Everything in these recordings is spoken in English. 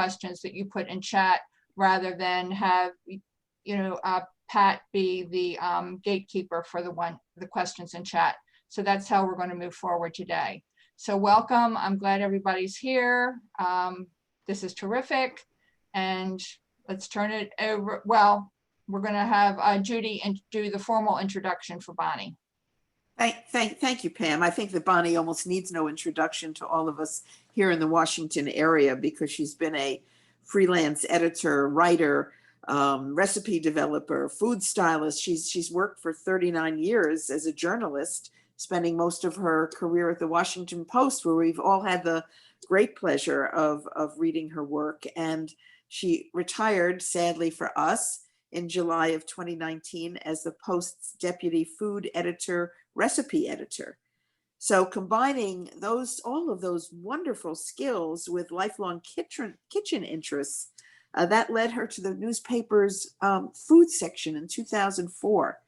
questions that you put in chat rather than have, Pat be the gatekeeper for the questions in chat. So that's how we're going to move forward today. So welcome. I'm glad everybody's here. This is terrific. And let's turn it over. Well, we're going to have Judy do the formal introduction for Bonnie. Thank you, Pam. I think that Bonnie almost needs no introduction to all of us here in the Washington area because she's been a freelance editor, writer, recipe developer, food stylist. She's worked for 39 years as a journalist, spending most of her career at the Washington Post, where we've all had the great pleasure of reading her work. And she retired, sadly for us, in July of 2019 as the Post's deputy food editor, recipe editor. So combining all of those wonderful skills with lifelong kitchen interests, that led her to the newspaper's food section in 2004.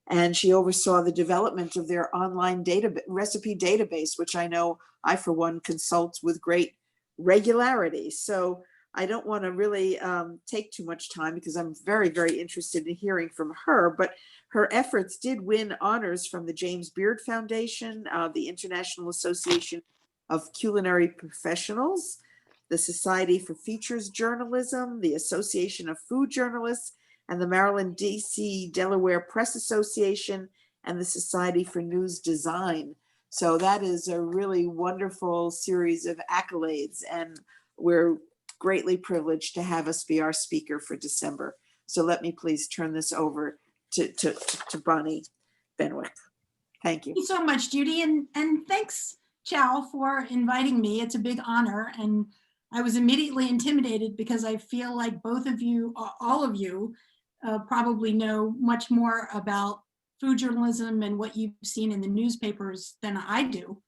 And she oversaw the development of their online recipe database, which I know I, for one, consult with great regularity. So I don't want to really take too much time because I'm very, very interested in hearing from her. But her efforts did win honors from the James Beard Foundation, the International Association of Culinary Professionals, the Society for Features Journalism, the Association of Food Journalists, and the Maryland, D.C., Delaware Press Association, and the Society for News Design. So that is a really wonderful series of accolades, and we're greatly privileged to have us be our speaker for December. So let me please turn this over to Bonnie Benwick. Thank you. Thank you so much, Judy, and thanks, Chow, for inviting me. It's a big honor, and I was immediately intimidated because I feel like both of you, all of you, probably know much more about food journalism and what you've seen in the newspapers than I do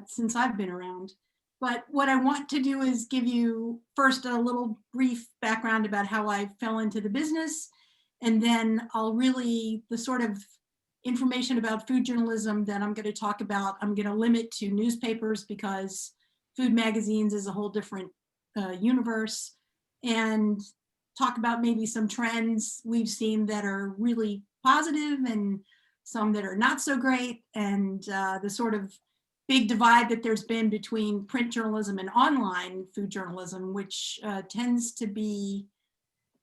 since I've been around. But what I want to do is give you first a little brief background about how I fell into the business, and then the sort of information about food journalism that I'm going to talk about, I'm going to limit to newspapers because food magazines is a whole different universe, and talk about maybe some trends we've seen that are really positive and some that are not so great, and the sort of big divide that there's been between print journalism and online food journalism, which tends to be,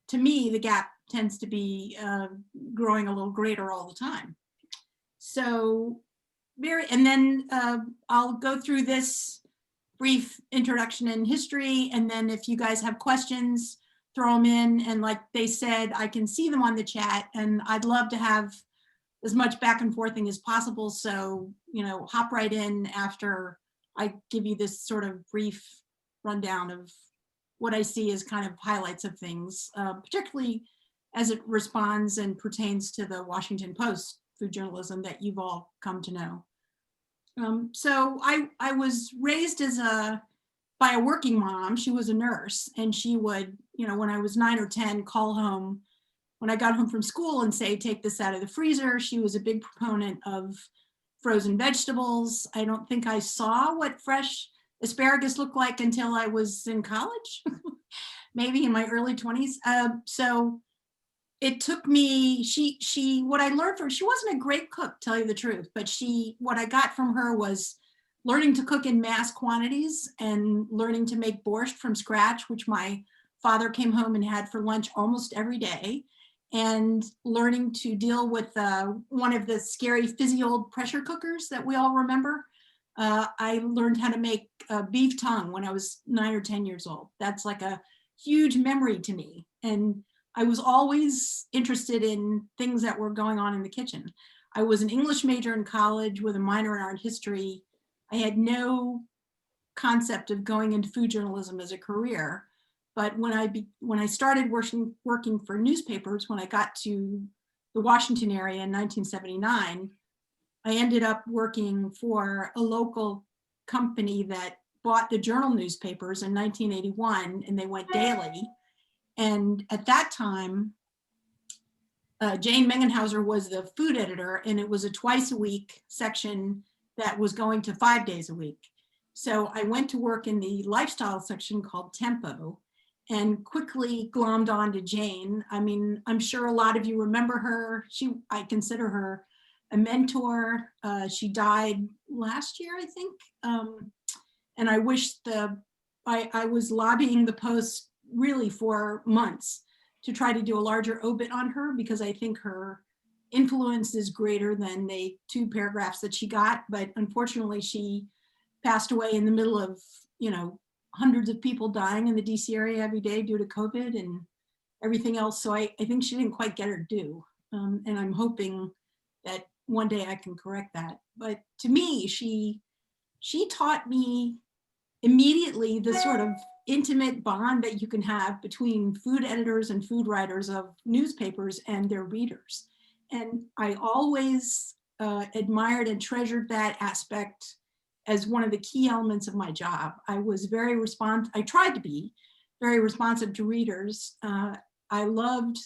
to me, the gap tends to be growing a little greater all the time. So, and then I'll go through this brief introduction and history, and then if you guys have questions, throw them in, and like they said, I can see them on the chat, and I'd love to have as much back and forthing as possible. So, hop right in after I give you this sort of brief rundown of what I see as kind of highlights of things, particularly as it responds and pertains to the Washington Post food journalism that you've all come to know. So I was raised by a working mom. She was a nurse, and she would, when I was 9 or 10, call home when I got home from school and say, take this out of the freezer. She was a big proponent of frozen vegetables. I don't think I saw what fresh asparagus looked like until I was in college, maybe in my early 20s. So it took me, what I learned from, she wasn't a great cook, tell you the truth, but what I got from her was learning to cook in mass quantities and learning to make borscht from scratch, which my father came home and had for lunch almost every day, and learning to deal with one of the scary fizzy old pressure cookers that we all remember. I learned how to make beef tongue when I was 9 or 10 years old. That's like a huge memory to me. And I was always interested in things that were going on in the kitchen. I was an English major in college with a minor in art history. I had no concept of going into food journalism as a career. But when I started working for newspapers, when I got to the Washington area in 1979, I ended up working for a local company that bought the Journal newspapers in 1981, and they went daily. And at that time, Jane Mengenhauser was the food editor, and it was a twice a week section that was going to 5 days a week. So I went to work in the lifestyle section called Tempo. and quickly glommed on to Jane. I mean, I'm sure a lot of you remember her. I consider her a mentor. She died last year, I think. And I wish I was lobbying the Post really for months to try to do a larger obit on her, because I think her influence is greater than the 2 paragraphs that she got. But unfortunately, she passed away in the middle of, hundreds of people dying in the DC area every day due to COVID and everything else. So I think she didn't quite get her due. And I'm hoping that one day I can correct that. But to me, she taught me immediately the sort of intimate bond that you can have between food editors and food writers of newspapers and their readers. And I always admired and treasured that aspect as one of the key elements of my job. I was I tried to be very responsive to readers. I loved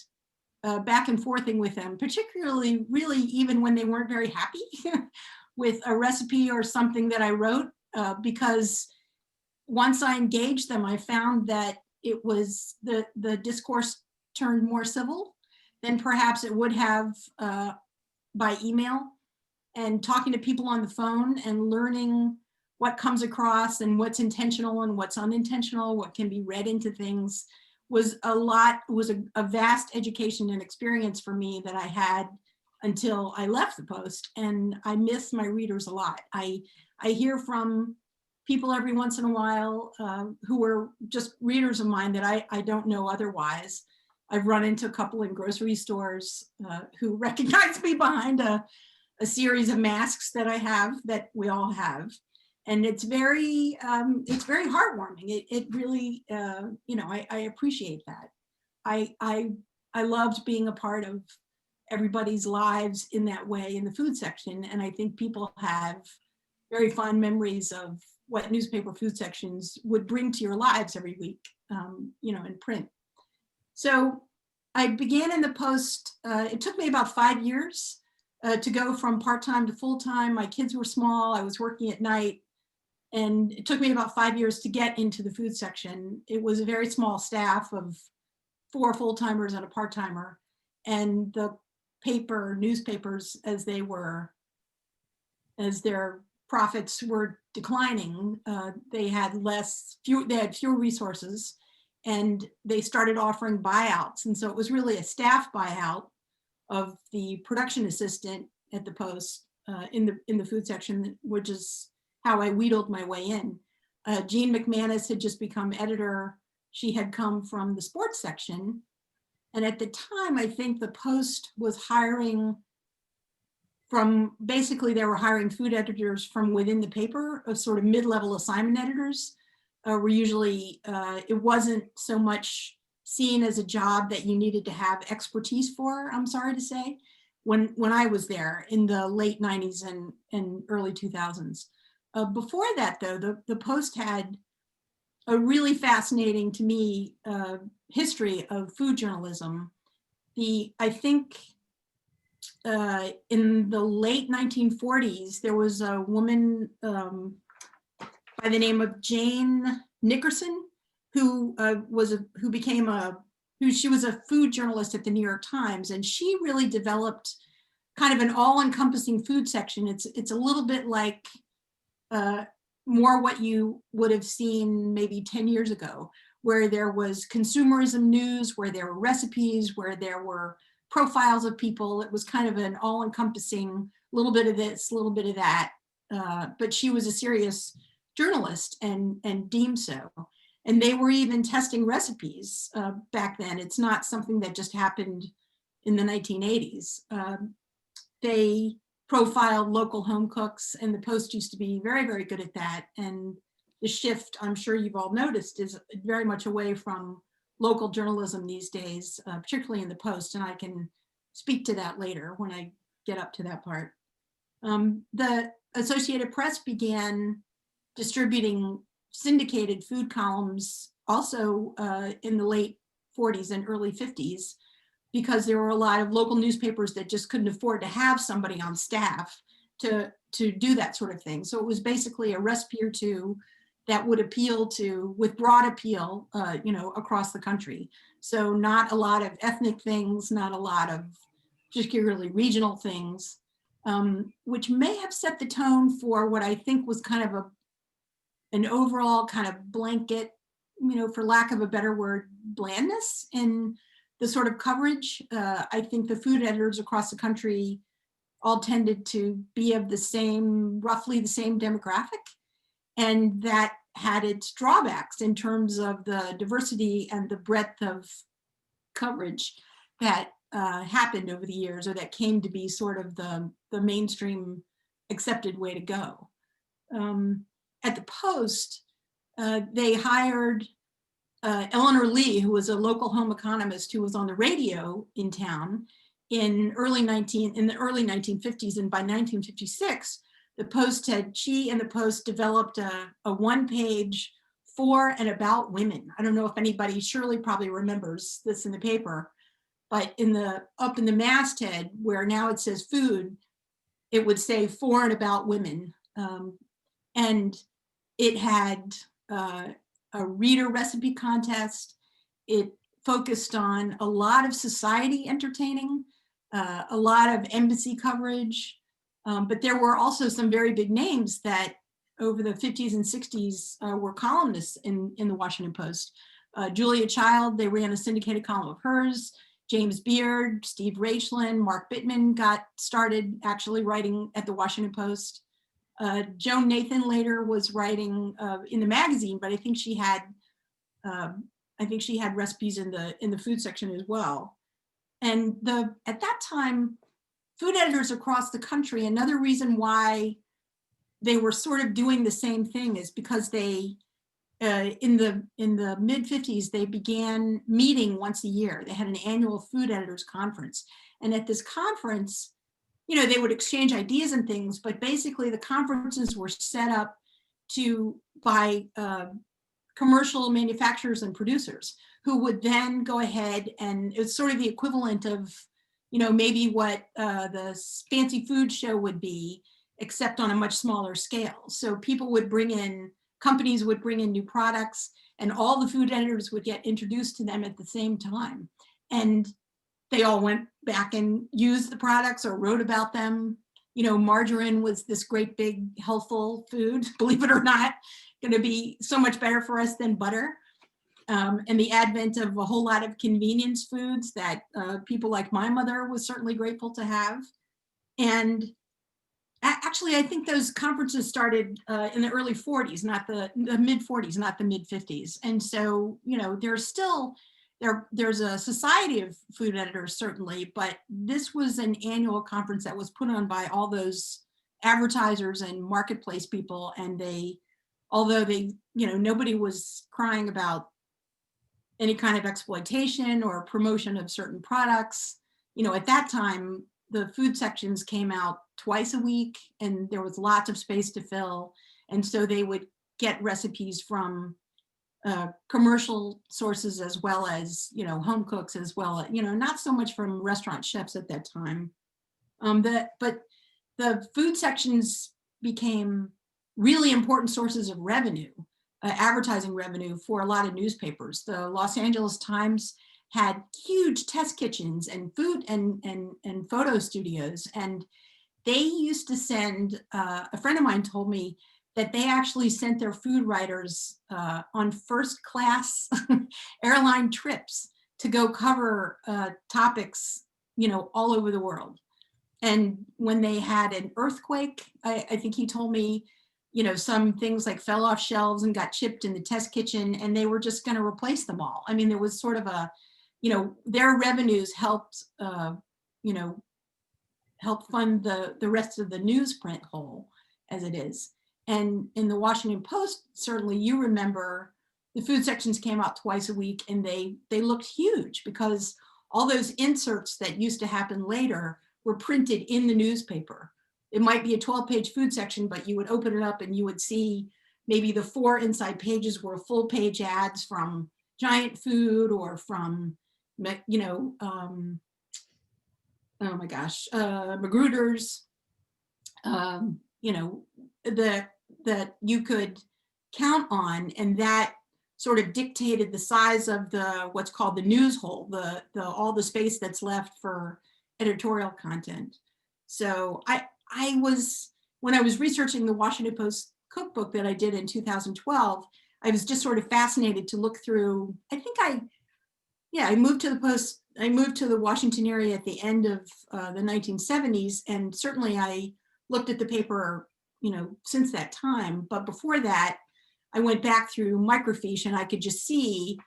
back and forthing with them, particularly really even when they weren't very happy with a recipe or something that I wrote, because once I engaged them, I found that it was the discourse turned more civil than perhaps it would have by email. And talking to people on the phone and learning what comes across and what's intentional and what's unintentional, what can be read into things, was a vast education and experience for me that I had until I left the Post. And I miss my readers a lot. I hear from people every once in a while who were just readers of mine that I don't know otherwise. I've run into a couple in grocery stores who recognize me behind a series of masks that I have, that we all have. And it's very heartwarming. It really, I appreciate that. I loved being a part of everybody's lives in that way in the food section. And I think people have very fond memories of what newspaper food sections would bring to your lives every week, in print. So I began in the Post. It took me about 5 years to go from part-time to full-time. My kids were small. I was working at night. And it took me about 5 years to get into the food section. It was a very small staff of 4 full-timers and a part-timer. And the newspapers, as their profits were declining, they had fewer resources, and they started offering buyouts. And so it was really a staff buyout of the production assistant at the Post in the food section, which is how I wheedled my way in. Jean McManus had just become editor. She had come from the sports section. And at the time, I think the Post was hiring they were hiring food editors from within the paper, of sort of mid-level assignment editors. Were usually, it wasn't so much seen as a job that you needed to have expertise for, I'm sorry to say, when I was there in the late 90s and early 2000s. Before that, though, the Post had a really fascinating, to me, history of food journalism. I think in the late 1940s, there was a woman by the name of Jane Nickerson, who she was a food journalist at the New York Times, and she really developed kind of an all-encompassing food section. It's a little bit like more what you would have seen maybe 10 years ago, where there was consumerism news, where there were recipes, where there were profiles of people. It was kind of an all-encompassing, little bit of this, little bit of that. But she was a serious journalist and deemed so. And they were even testing recipes back then. It's not something that just happened in the 1980s. They profiled local home cooks, and the Post used to be very, very good at that. And the shift, I'm sure you've all noticed, is very much away from local journalism these days, particularly in the Post. And I can speak to that later when I get up to that part. The Associated Press began distributing syndicated food columns also in the late 40s and early 50s, because there were a lot of local newspapers that just couldn't afford to have somebody on staff to do that sort of thing. So it was basically a recipe or two that would appeal to, with broad appeal, across the country. So not a lot of ethnic things, not a lot of particularly regional things, which may have set the tone for what I think was kind of an overall kind of blanket, for lack of a better word, blandness in the sort of coverage. I think the food editors across the country all tended to be of roughly the same demographic. And that had its drawbacks in terms of the diversity and the breadth of coverage that happened over the years, or that came to be sort of the mainstream accepted way to go. At the Post, they hired Eleanor Lee, who was a local home economist who was on the radio in town in the early 1950s. And by 1956, she and the Post developed a one-page for and about women. I don't know if anybody, Shirley probably remembers this in the paper, but up in the masthead where now it says food, it would say for and about women. And it had a reader recipe contest. It focused on a lot of society entertaining, a lot of embassy coverage, but there were also some very big names that over the 50s and 60s were columnists in the Washington Post. Julia Child, they ran a syndicated column of hers. James Beard, Steve Rachlin, Mark Bittman got started actually writing at the Washington Post. Joan Nathan later was writing in the magazine, but I think she had recipes in the food section as well. And at that time, food editors across the country, another reason why they were sort of doing the same thing is because they, in the mid 50s, they began meeting once a year. They had an annual food editors conference. And at this conference, they would exchange ideas and things, but basically the conferences were set up by commercial manufacturers and producers who would then go ahead, and it's sort of the equivalent of, maybe what the fancy food show would be, except on a much smaller scale. So companies would bring in new products, and all the food editors would get introduced to them at the same time. And they all went back and used the products or wrote about them. Margarine was this great big healthful food, believe it or not, going to be so much better for us than butter. And the advent of a whole lot of convenience foods that people like my mother was certainly grateful to have. And actually, I think those conferences started in the early 40s, not the mid 40s, not the mid 50s. And so, there's a society of food editors, certainly, but this was an annual conference that was put on by all those advertisers and marketplace people. And although nobody was crying about any kind of exploitation or promotion of certain products, at that time, the food sections came out twice a week and there was lots of space to fill. And so they would get recipes from commercial sources as well as, home cooks, as well, not so much from restaurant chefs at that time. But the food sections became really important sources of revenue, advertising revenue for a lot of newspapers. The Los Angeles Times had huge test kitchens and food and photo studios. And they used to send, a friend of mine told me that they actually sent their food writers on first class airline trips to go cover topics, all over the world. And when they had an earthquake, I think he told me, some things like fell off shelves and got chipped in the test kitchen, and they were just going to replace them all. I mean, there was sort of their revenues helped, help fund the rest of the newsprint whole as it is. And in the Washington Post, certainly you remember the food sections came out twice a week, and they looked huge because all those inserts that used to happen later were printed in the newspaper. It might be a 12-page food section, but you would open it up and you would see maybe the 4 inside pages were full page ads from Giant Food or from, oh my gosh, Magruder's, that you could count on, and that sort of dictated the size of the what's called the news hole, the all the space that's left for editorial content. So I was, when I was researching the Washington Post cookbook that I did in 2012, I was just sort of fascinated to look through. I think I moved to the Post. I moved to the Washington area at the end of the 1970s, and certainly I looked at the paper, since that time. But before that, I went back through microfiche, and I could just see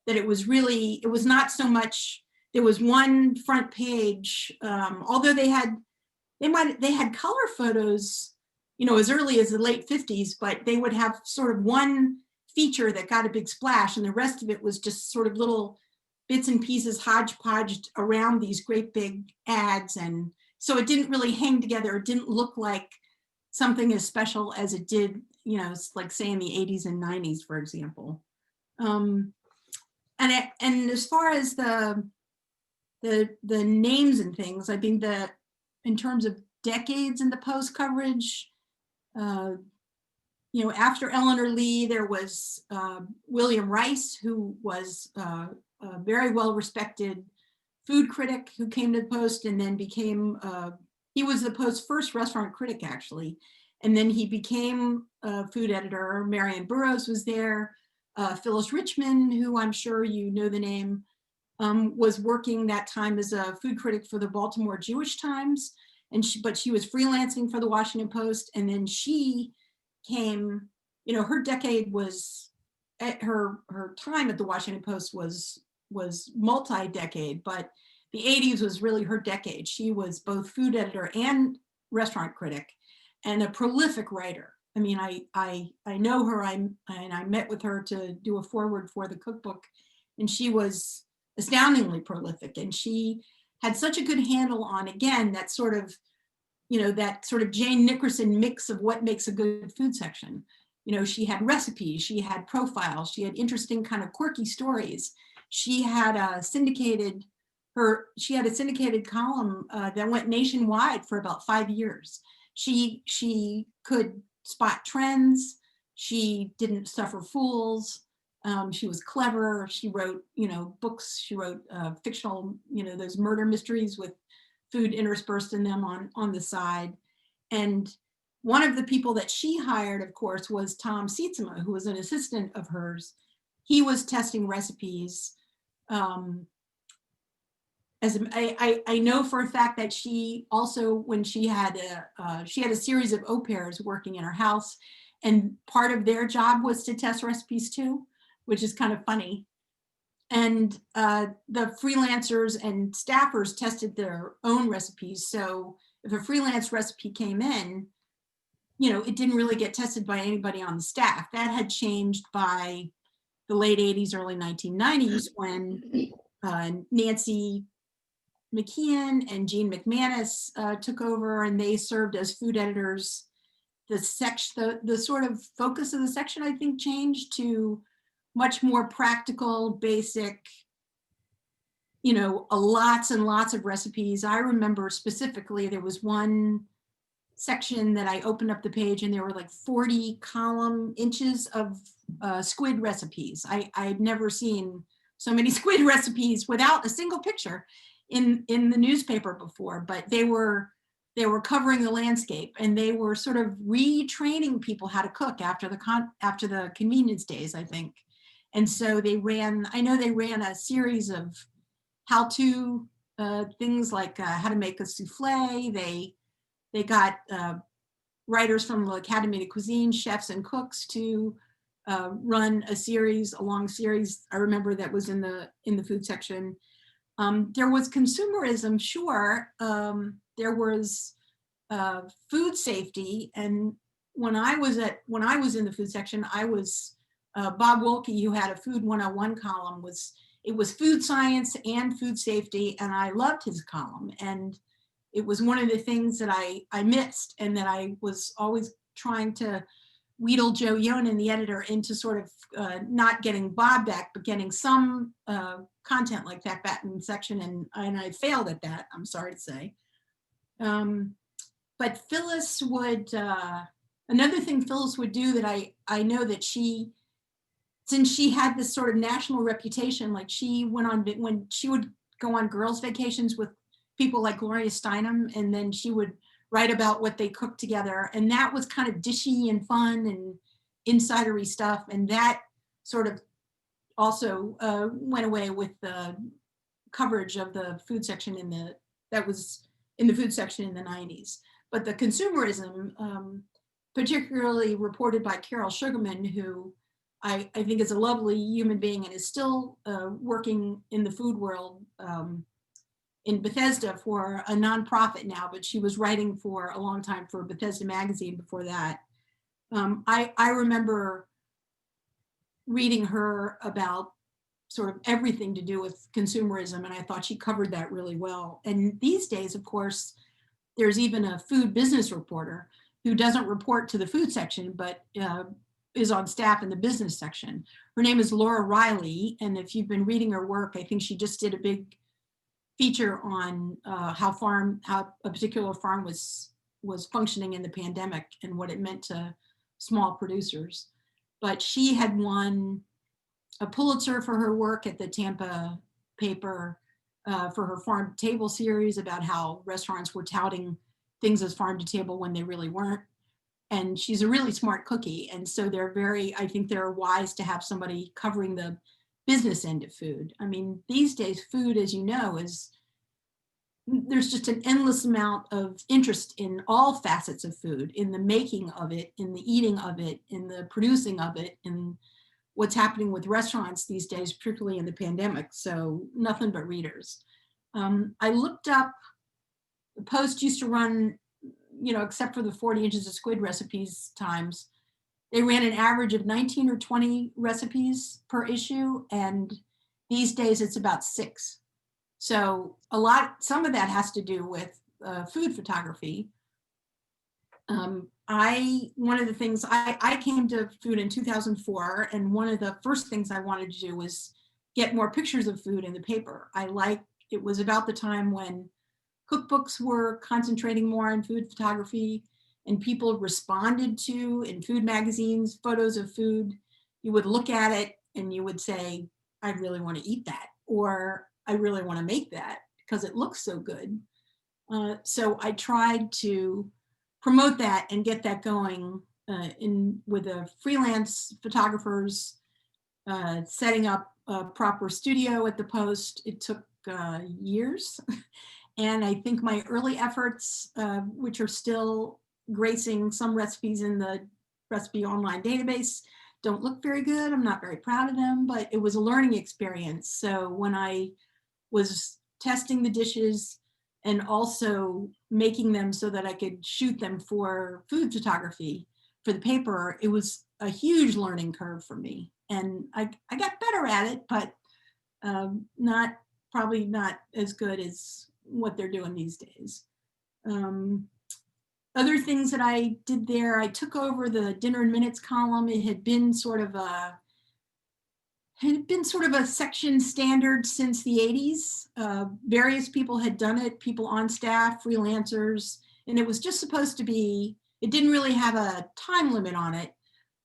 that it was not so much. There was one front page, although they had color photos, as early as the late 50s, but they would have sort of one feature that got a big splash, and the rest of it was just sort of little bits and pieces hodgepodged around these great big ads. And so it didn't really hang together. It didn't look like something as special as it did, like say in the 80s and 90s, for example. And as far as the names and things, I think that in terms of decades in the Post coverage, after Eleanor Lee, there was William Rice, who was a very well-respected food critic who came to the Post and then became, he was the Post's first restaurant critic, actually. And then he became a food editor. Marianne Burroughs was there. Phyllis Richmond, who I'm sure you know the name, was working that time as a food critic for the Baltimore Jewish Times. But she was freelancing for the Washington Post. And then she came, her decade was, her time at the Washington Post was multi-decade, but the 80s was really her decade. She was both food editor and restaurant critic, and a prolific writer. I mean, I know her, and I met with her to do a foreword for the cookbook, and she was astoundingly prolific, and she had such a good handle on, again, that sort of Jane Nickerson mix of what makes a good food section. She had recipes, she had profiles, she had interesting kind of quirky stories. She had a syndicated column that went nationwide for about 5 years. She could spot trends. She didn't suffer fools. She was clever. She wrote, books. She wrote fictional, those murder mysteries with food interspersed in them on the side. And one of the people that she hired, of course, was Tom Sietsema, who was an assistant of hers. He was testing recipes. I know for a fact that she also, when she had a series of au pairs working in her house, and part of their job was to test recipes too, which is kind of funny. And the freelancers and staffers tested their own recipes. So if a freelance recipe came in, it didn't really get tested by anybody on the staff. That had changed by the late 80s, early 1990s, when Nancy McKeon and Jean McManus took over, and they served as food editors. The sort of focus of the section, I think, changed to much more practical, basic, lots and lots of recipes. I remember specifically there was one section that I opened up the page and there were like 40 column inches of squid recipes. I'd never seen so many squid recipes without a single picture in the newspaper before, but they were covering the landscape, and they were sort of retraining people how to cook after the convenience days, I think. And so they ran a series of how-to things like how to make a souffle. They got writers from the Academy de Cuisine, chefs and cooks, to run a long series. I remember that was in the food section. There was consumerism, sure. There was food safety, and when I was in the food section, I was Bob Wolke, who had a Food 101 column. It was food science and food safety, and I loved his column. And it was one of the things that I missed, and that I was always trying to wheedle Joe Yonan, the editor, into sort of not getting Bob back, but getting some content like that back in the section. And I failed at that, I'm sorry to say. But Phyllis would, Another thing Phyllis would do that I know that since she had this sort of national reputation, like she went on, when she would go on girls' vacations with people like Gloria Steinem, and then she would write about what they cooked together. And that was kind of dishy and fun and insidery stuff. And that sort of also went away with the coverage of the food section that was in the food section in the 90s. But the consumerism, particularly reported by Carol Sugarman, who I think is a lovely human being and is still working in the food world in Bethesda for a nonprofit now, but she was writing for a long time for Bethesda Magazine before that. I remember reading her about sort of everything to do with consumerism, and I thought she covered that really well. And these days, of course, there's even a food business reporter who doesn't report to the food section, but is on staff in the business section. Her name is Laura Riley, and if you've been reading her work, I think she just did a big feature on how a particular farm was functioning in the pandemic and what it meant to small producers. But she had won a Pulitzer for her work at the Tampa paper for her farm to table series about how restaurants were touting things as farm to table when they really weren't. And she's a really smart cookie. And so I think they're wise to have somebody covering the business end of food. I mean, these days, food, as you know, there's just an endless amount of interest in all facets of food, in the making of it, in the eating of it, in the producing of it, in what's happening with restaurants these days, particularly in the pandemic. So nothing but readers. I looked up, the Post used to run, except for the 40 inches of squid recipes times, they ran an average of 19 or 20 recipes per issue. And these days it's about 6. So some of that has to do with food photography. One of the things, I came to food in 2004, and one of the first things I wanted to do was get more pictures of food in the paper. It was about the time when cookbooks were concentrating more on food photography, and people responded to, in food magazines, photos of food. You would look at it and you would say, I really want to eat that, or I really want to make that because it looks so good. So I tried to promote that and get that going with the freelance photographers, setting up a proper studio at the Post. It took years. And I think my early efforts, which are still gracing some recipes in the recipe online database, don't look very good. I'm not very proud of them, but it was a learning experience. So when I was testing the dishes and also making them so that I could shoot them for food photography for the paper, it was a huge learning curve for me. And I got better at it, but probably not as good as what they're doing these days. Other things that I did there, I took over the Dinner in Minutes column. It had been sort of a section standard since the 80s. Various people had done it, people on staff, freelancers, and it was just supposed to be, it didn't really have a time limit on it.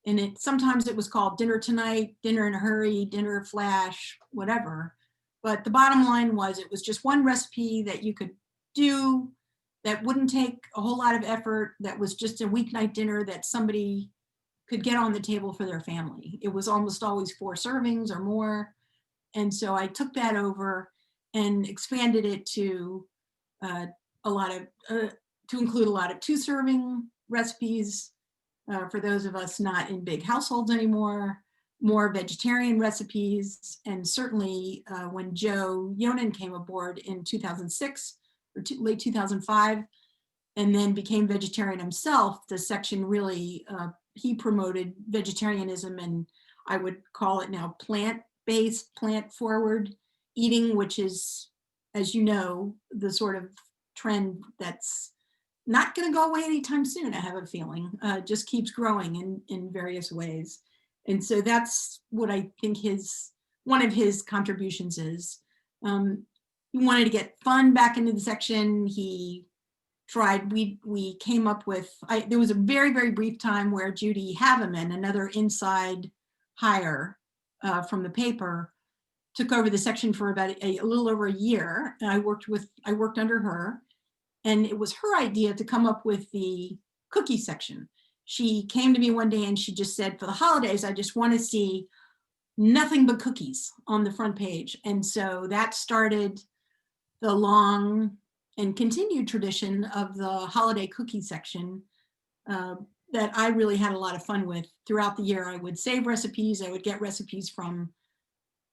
And sometimes it was called Dinner Tonight, Dinner in a Hurry, Dinner Flash, whatever. But the bottom line was it was just one recipe that you could do that wouldn't take a whole lot of effort, that was just a weeknight dinner that somebody could get on the table for their family. It was almost always 4 servings or more. And so I took that over and expanded it to include a lot of 2-serving recipes for those of us not in big households anymore, more vegetarian recipes. And certainly when Joe Yonan came aboard in 2006 or late 2005, and then became vegetarian himself, the section really, he promoted vegetarianism, and I would call it now plant-based, plant-forward eating, which is, as you know, the sort of trend that's not going to go away anytime soon, I have a feeling. Just keeps growing in various ways. And so that's what I think one of his contributions is. He wanted to get fun back into the section. He we came up with, there was a very, very brief time where Judy Haveman, another inside hire from the paper, took over the section for about a little over a year. And I worked under her, and it was her idea to come up with the cookie section. She came to me one day and she just said, for the holidays, I just want to see nothing but cookies on the front page. And so that started the long and continued tradition of the holiday cookie section that I really had a lot of fun with. Throughout the year, I would save recipes. I would get recipes from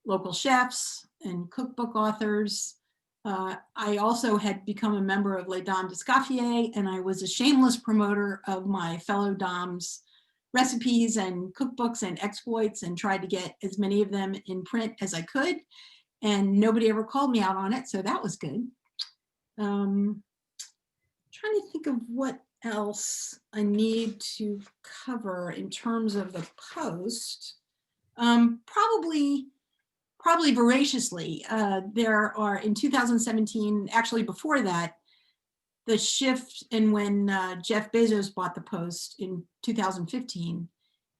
local chefs and cookbook authors. I also had become a member of Les Dames d'Escoffier, and I was a shameless promoter of my fellow dames' recipes and cookbooks and exploits, and tried to get as many of them in print as I could. And nobody ever called me out on it, so that was good. Trying to think of what else I need to cover in terms of the post. Probably voraciously. There are, in 2017, actually before that, the shift, and when Jeff Bezos bought the Post in 2015,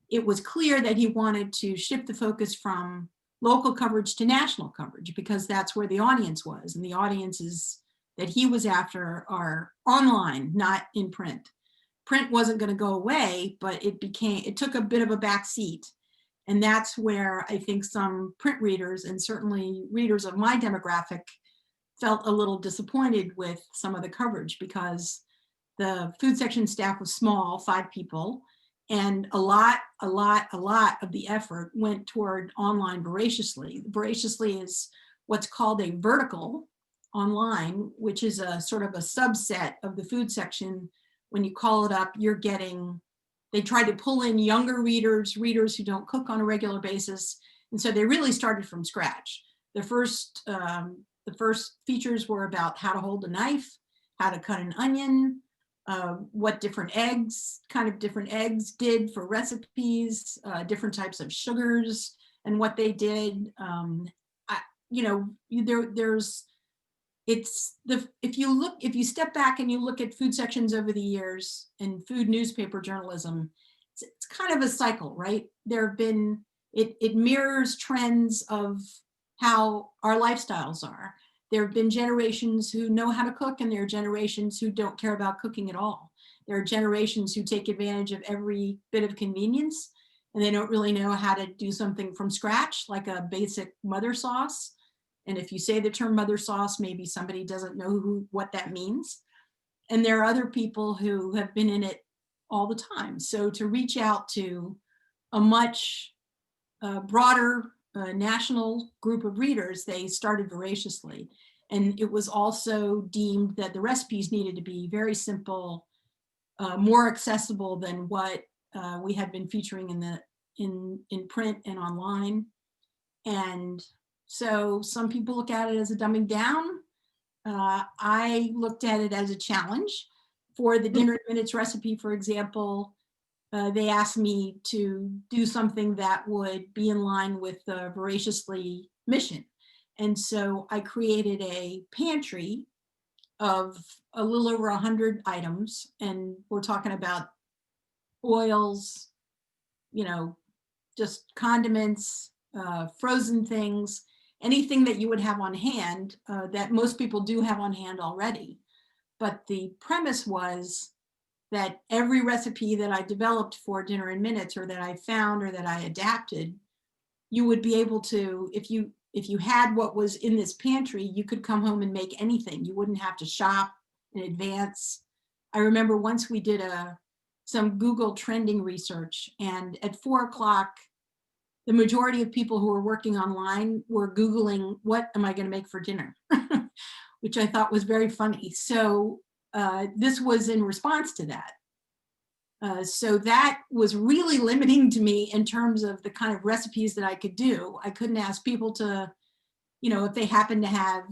it was clear that he wanted to shift the focus from local coverage to national coverage, because that's where the audience was. And the audiences that he was after are online, not in print. Print wasn't going to go away, but it took a bit of a back seat. And that's where I think some print readers, and certainly readers of my demographic, felt a little disappointed with some of the coverage, because the food section staff was small, 5 people, and a lot of the effort went toward online voraciously. Voraciously is what's called a vertical online, which is a sort of a subset of the food section. When you call it up, you're getting, they tried to pull in younger readers who don't cook on a regular basis. And so they really started from scratch. The first features were about how to hold a knife, how to cut an onion, what different eggs did for recipes, different types of sugars and what they did. If you step back and you look at food sections over the years and food newspaper journalism, it's kind of a cycle, right? It mirrors trends of how our lifestyles are. There have been generations who know how to cook, and there are generations who don't care about cooking at all. There are generations who take advantage of every bit of convenience, and they don't really know how to do something from scratch, like a basic mother sauce. And if you say the term mother sauce, maybe somebody doesn't know what that means. And there are other people who have been in it all the time. So to reach out to a much broader national group of readers, they started voraciously. And it was also deemed that the recipes needed to be very simple, more accessible than what we had been featuring in print and online. And so some people look at it as a dumbing down. I looked at it as a challenge. For the Dinner in Minutes recipe, for example, they asked me to do something that would be in line with the Voraciously mission. And so I created a pantry of a little over 100 items. And we're talking about oils, just condiments, frozen things, anything that you would have on hand, that most people do have on hand already. But the premise was that every recipe that I developed for Dinner in Minutes, or that I found, or that I adapted, you would be able to, if you had what was in this pantry, you could come home and make anything. You wouldn't have to shop in advance. I remember once we did some Google trending research, and at 4 o'clock, the majority of people who were working online were Googling, what am I going to make for dinner? Which I thought was very funny. So this was in response to that. So that was really limiting to me in terms of the kind of recipes that I could do. I couldn't ask people to, if they happened to have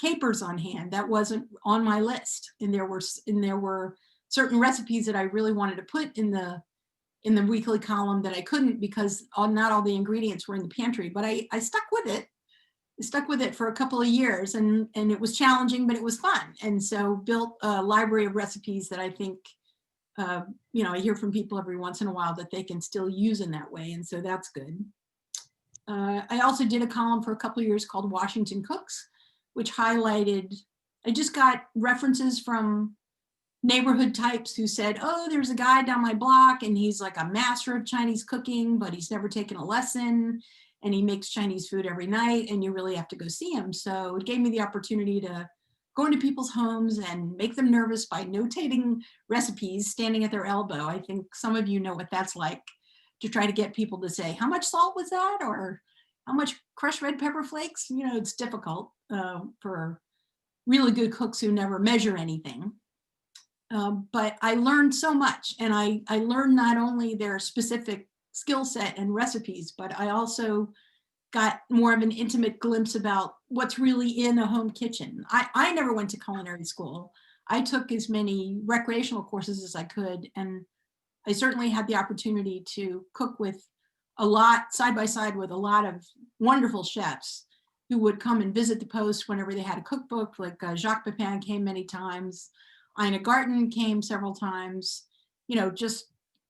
capers on hand. That wasn't on my list. And there were certain recipes that I really wanted to put in the weekly column that I couldn't, because not all the ingredients were in the pantry, but I stuck with it. stuck with it for a couple of years, and it was challenging, but it was fun. And so built a library of recipes that I think, you know, I hear from people every once in a while that they can still use in that way. And so that's good. I also did a column for a couple of years called Washington Cooks, which highlighted, I just got references from neighborhood types who said, oh, there's a guy down my block and he's like a master of Chinese cooking, but he's never taken a lesson and he makes Chinese food every night and you really have to go see him. So it gave me the opportunity to go into people's homes and make them nervous by notating recipes standing at their elbow. I think some of you know what that's like, to try to get people to say, how much salt was that? Or how much crushed red pepper flakes? You know, it's difficult for really good cooks who never measure anything. But I learned so much, and I learned not only their specific skill set and recipes, but I also got more of an intimate glimpse about what's really in a home kitchen. I never went to culinary school. I took as many recreational courses as I could, and I certainly had the opportunity to cook with a lot, side by side with a lot of wonderful chefs who would come and visit the post whenever they had a cookbook, like Jacques Pepin came many times. Ina Garten came several times, you know, just,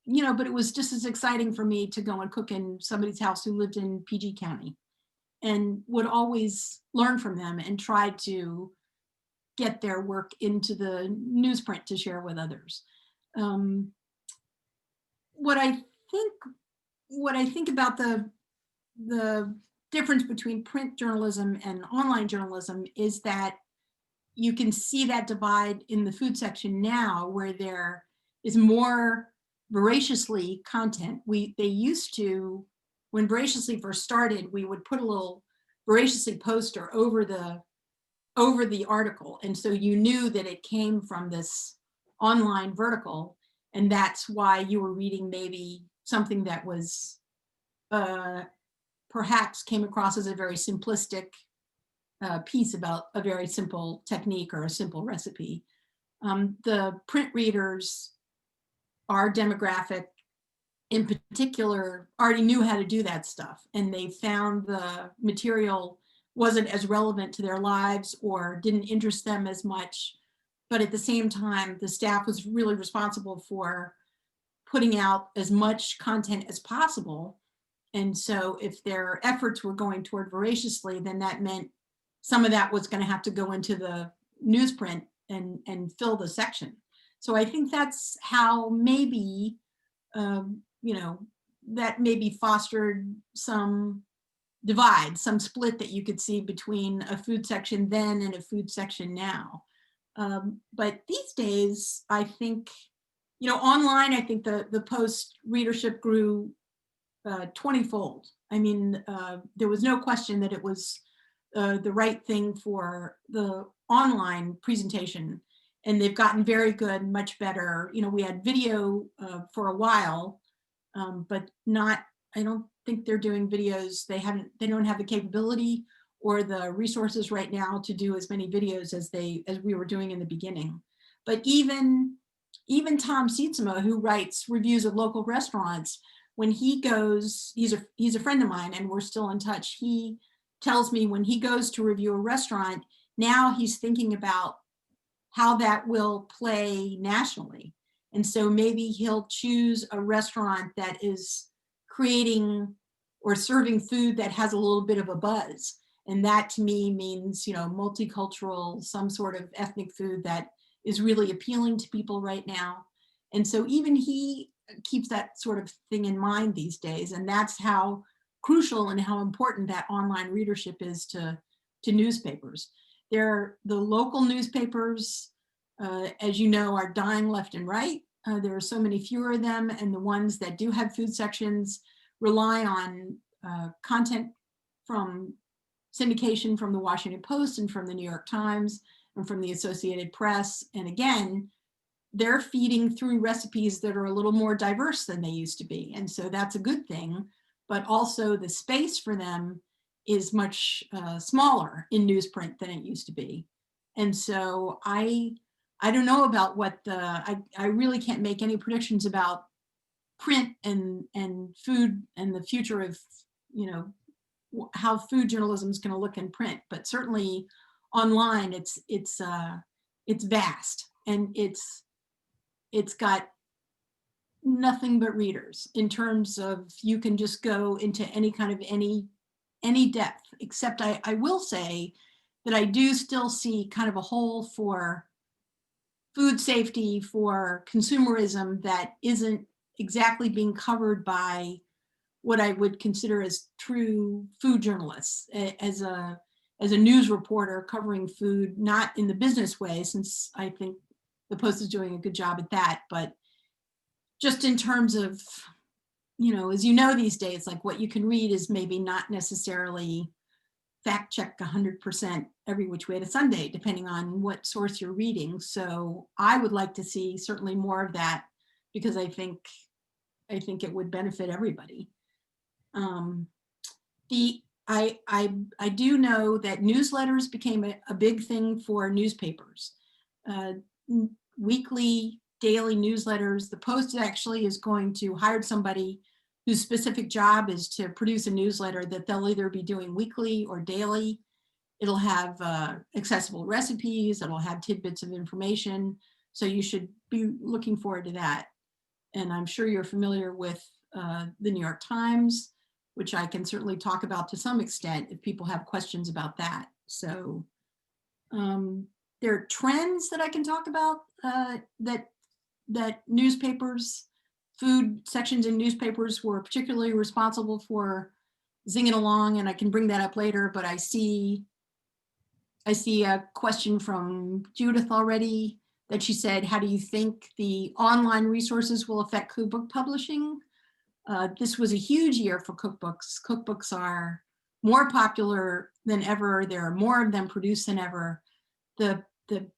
you know, but it was just as exciting for me to go and cook in somebody's house who lived in PG County, and would always learn from them and try to get their work into the newsprint to share with others. What I think about the difference between print journalism and online journalism is that you can see that divide in the food section now, where there is more voraciously content. They used to, when Voraciously first started, we would put a little Voraciously poster over the article, and so you knew that it came from this online vertical, and that's why you were reading maybe something that was perhaps came across as a very simplistic piece about a very simple technique or a simple recipe. The print readers, our demographic in particular, already knew how to do that stuff, and they found the material wasn't as relevant to their lives or didn't interest them as much. But at the same time, the staff was really responsible for putting out as much content as possible. And so if their efforts were going toward Voraciously, then that meant some of that was going to have to go into the newsprint and fill the section. So I think that's how maybe, you know, that maybe fostered some divide, some split that you could see between a food section then and a food section now. But these days, I think, you know, online, I think the Post readership grew 20-fold. I mean, there was no question that it was the right thing for the online presentation, and they've gotten very good, much better. You know, we had video for a while, but not, I don't think they're doing videos. They don't have the capability or the resources right now to do as many videos as we were doing in the beginning. But even Tom Sietsema, who writes reviews of local restaurants, when he goes, he's a friend of mine and we're still in touch. He tells me when he goes to review a restaurant, now he's thinking about how that will play nationally. And so maybe he'll choose a restaurant that is creating or serving food that has a little bit of a buzz. And that to me means, you know, multicultural, some sort of ethnic food that is really appealing to people right now. And so even he keeps that sort of thing in mind these days. And that's how crucial and how important that online readership is to newspapers. The local newspapers, as you know, are dying left and right. There are so many fewer of them, and the ones that do have food sections rely on content from syndication from the Washington Post and from the New York Times and from the Associated Press. And again, they're feeding through recipes that are a little more diverse than they used to be. And so that's a good thing, but also the space for them is much smaller in newsprint than it used to be. And so I don't know about what I really can't make any predictions about print and food and the future of, you know, how food journalism is going to look in print, but certainly online, it's vast, and it's got nothing but readers in terms of you can just go into any kind of any depth, except I will say that I do still see kind of a hole for food safety, for consumerism that isn't exactly being covered by what I would consider as true food journalists. As a news reporter covering food, not in the business way, since I think the Post is doing a good job at that, but just in terms of, as you know, these days, like what you can read is maybe not necessarily fact check 100% every which way to Sunday, depending on what source you're reading. So I would like to see certainly more of that, because I think it would benefit everybody. I do know that newsletters became a big thing for newspapers. Weekly, daily newsletters. The Post actually is going to hire somebody whose specific job is to produce a newsletter that they'll either be doing weekly or daily. It'll have accessible recipes, it'll have tidbits of information. So you should be looking forward to that. And I'm sure you're familiar with the New York Times, which I can certainly talk about to some extent if people have questions about that. So there are trends that I can talk about that newspapers, food sections in newspapers were particularly responsible for zinging along, and I can bring that up later, but I see a question from Judith already that she said, how do you think the online resources will affect cookbook publishing? This was a huge year for cookbooks. Cookbooks are more popular than ever. There are more of them produced than ever. The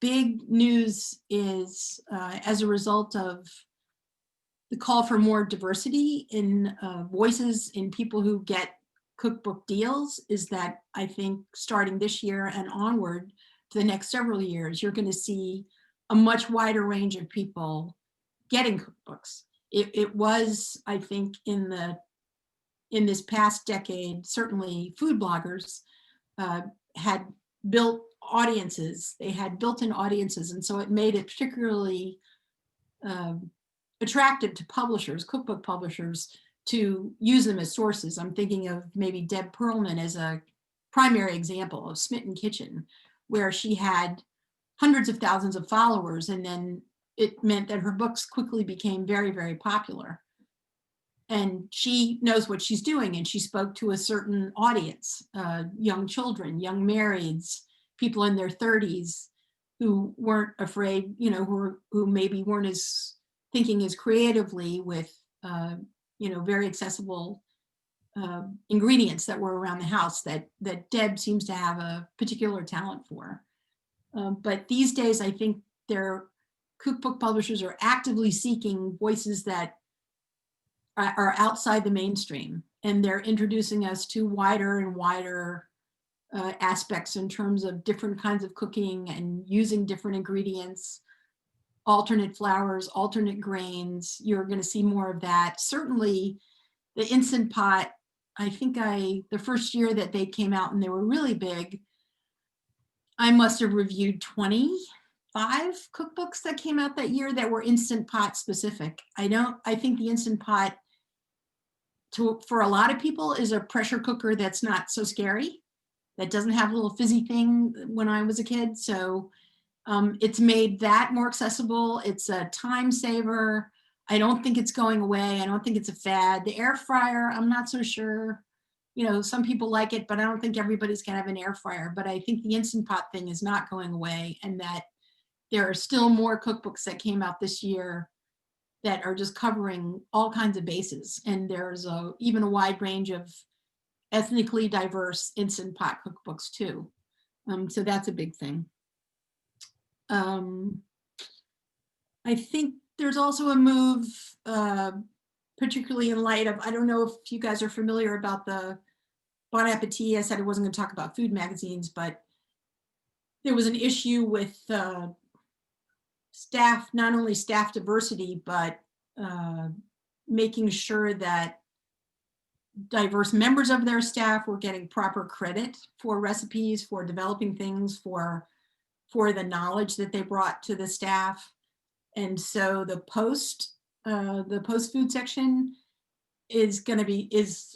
big news is as a result of the call for more diversity in voices in people who get cookbook deals, is that I think starting this year and onward to the next several years, you're going to see a much wider range of people getting cookbooks. It was, I think, in this past decade, certainly food bloggers had built audiences. They had built-in audiences, and so it made it particularly attractive to publishers, cookbook publishers, to use them as sources. I'm thinking of maybe Deb Perlman as a primary example of Smitten Kitchen, where she had hundreds of thousands of followers, and then it meant that her books quickly became very, very popular. And she knows what she's doing, and she spoke to a certain audience, young children, young marrieds, people in their 30s who weren't afraid, who maybe weren't as thinking as creatively with, very accessible ingredients that were around the house that Deb seems to have a particular talent for. But these days, I think their cookbook publishers are actively seeking voices that are outside the mainstream, and they're introducing us to wider and wider aspects in terms of different kinds of cooking and using different ingredients, alternate flours, alternate grains. You're going to see more of that. Certainly the Instant Pot, I think the first year that they came out and they were really big, I must have reviewed 25 cookbooks that came out that year that were Instant Pot specific. I think the Instant Pot for a lot of people is a pressure cooker that's not so scary, that doesn't have a little fizzy thing when I was a kid. So it's made that more accessible. It's a time saver. I don't think it's going away. I don't think it's a fad. The air fryer, I'm not so sure. Some people like it, but I don't think everybody's gonna have an air fryer. But I think the Instant Pot thing is not going away, and that there are still more cookbooks that came out this year that are just covering all kinds of bases. And there's even a wide range of ethnically diverse Instant Pot cookbooks too. So that's a big thing. I think there's also a move, particularly in light of, I don't know if you guys are familiar about the Bon Appetit. I said I wasn't going to talk about food magazines, but there was an issue with staff, not only staff diversity, but making sure that diverse members of their staff were getting proper credit for recipes, for developing things, for the knowledge that they brought to the staff. And so the post food section is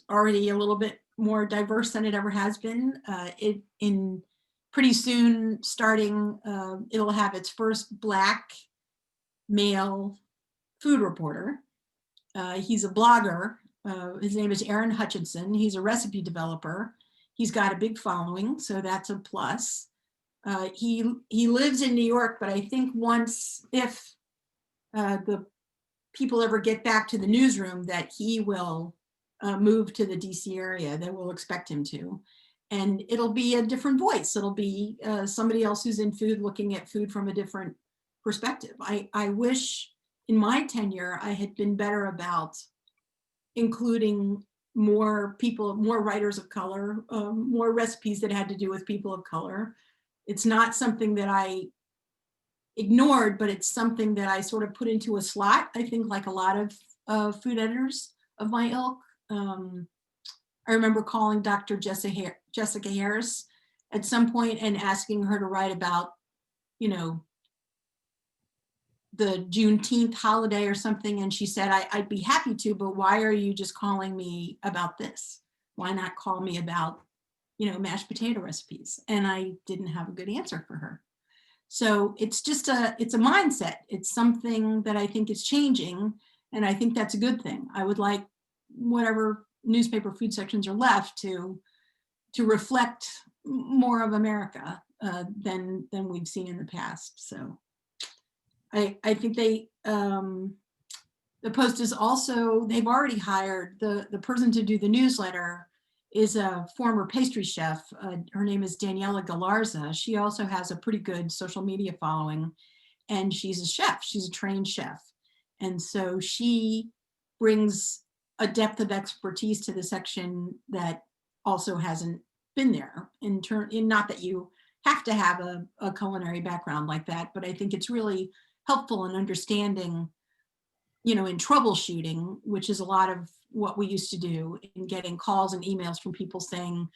already a little bit more diverse than it ever has been. Pretty soon, starting, it'll have its first Black male food reporter. He's a blogger. His name is Aaron Hutchinson. He's a recipe developer. He's got a big following, so that's a plus. He lives in New York, but I think if the people ever get back to the newsroom, that he will move to the DC area. They will expect him to. And it'll be a different voice. It'll be somebody else who's in food, looking at food from a different perspective. I wish in my tenure I had been better about including more people, more writers of color, more recipes that had to do with people of color. It's not something that I ignored, but it's something that I sort of put into a slot, I think, like a lot of food editors of my ilk. I remember calling Dr. Jessica Harris at some point and asking her to write about, you know, the Juneteenth holiday or something. And she said, I'd be happy to, but why are you just calling me about this? Why not call me about, you know, mashed potato recipes? And I didn't have a good answer for her. So it's just it's a mindset. It's something that I think is changing. And I think that's a good thing. I would like whatever newspaper food sections are left to reflect more of America than we've seen in the past. So I think the Post is also, they've already hired the person to do the newsletter is a former pastry chef. Her name is Daniela Galarza. She also has a pretty good social media following, and she's a chef. She's a trained chef. And so she brings a depth of expertise to the section that also hasn't been there in not that you have to have a culinary background like that, but I think it's really helpful in understanding, you know, in troubleshooting, which is a lot of what we used to do, in getting calls and emails from people saying,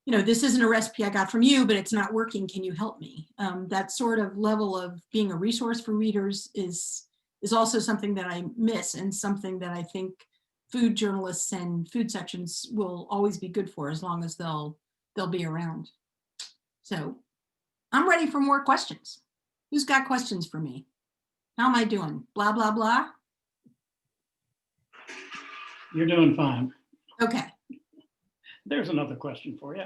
you know, this isn't a recipe I got from you, but it's not working. Can you help me? That sort of level of being a resource for readers is also something that I miss, and something that I think food journalists and food sections will always be good for, as long as they'll be around. So I'm ready for more questions. Who's got questions for me? How am I doing? Blah, blah, blah. You're doing fine. Okay. There's another question for you.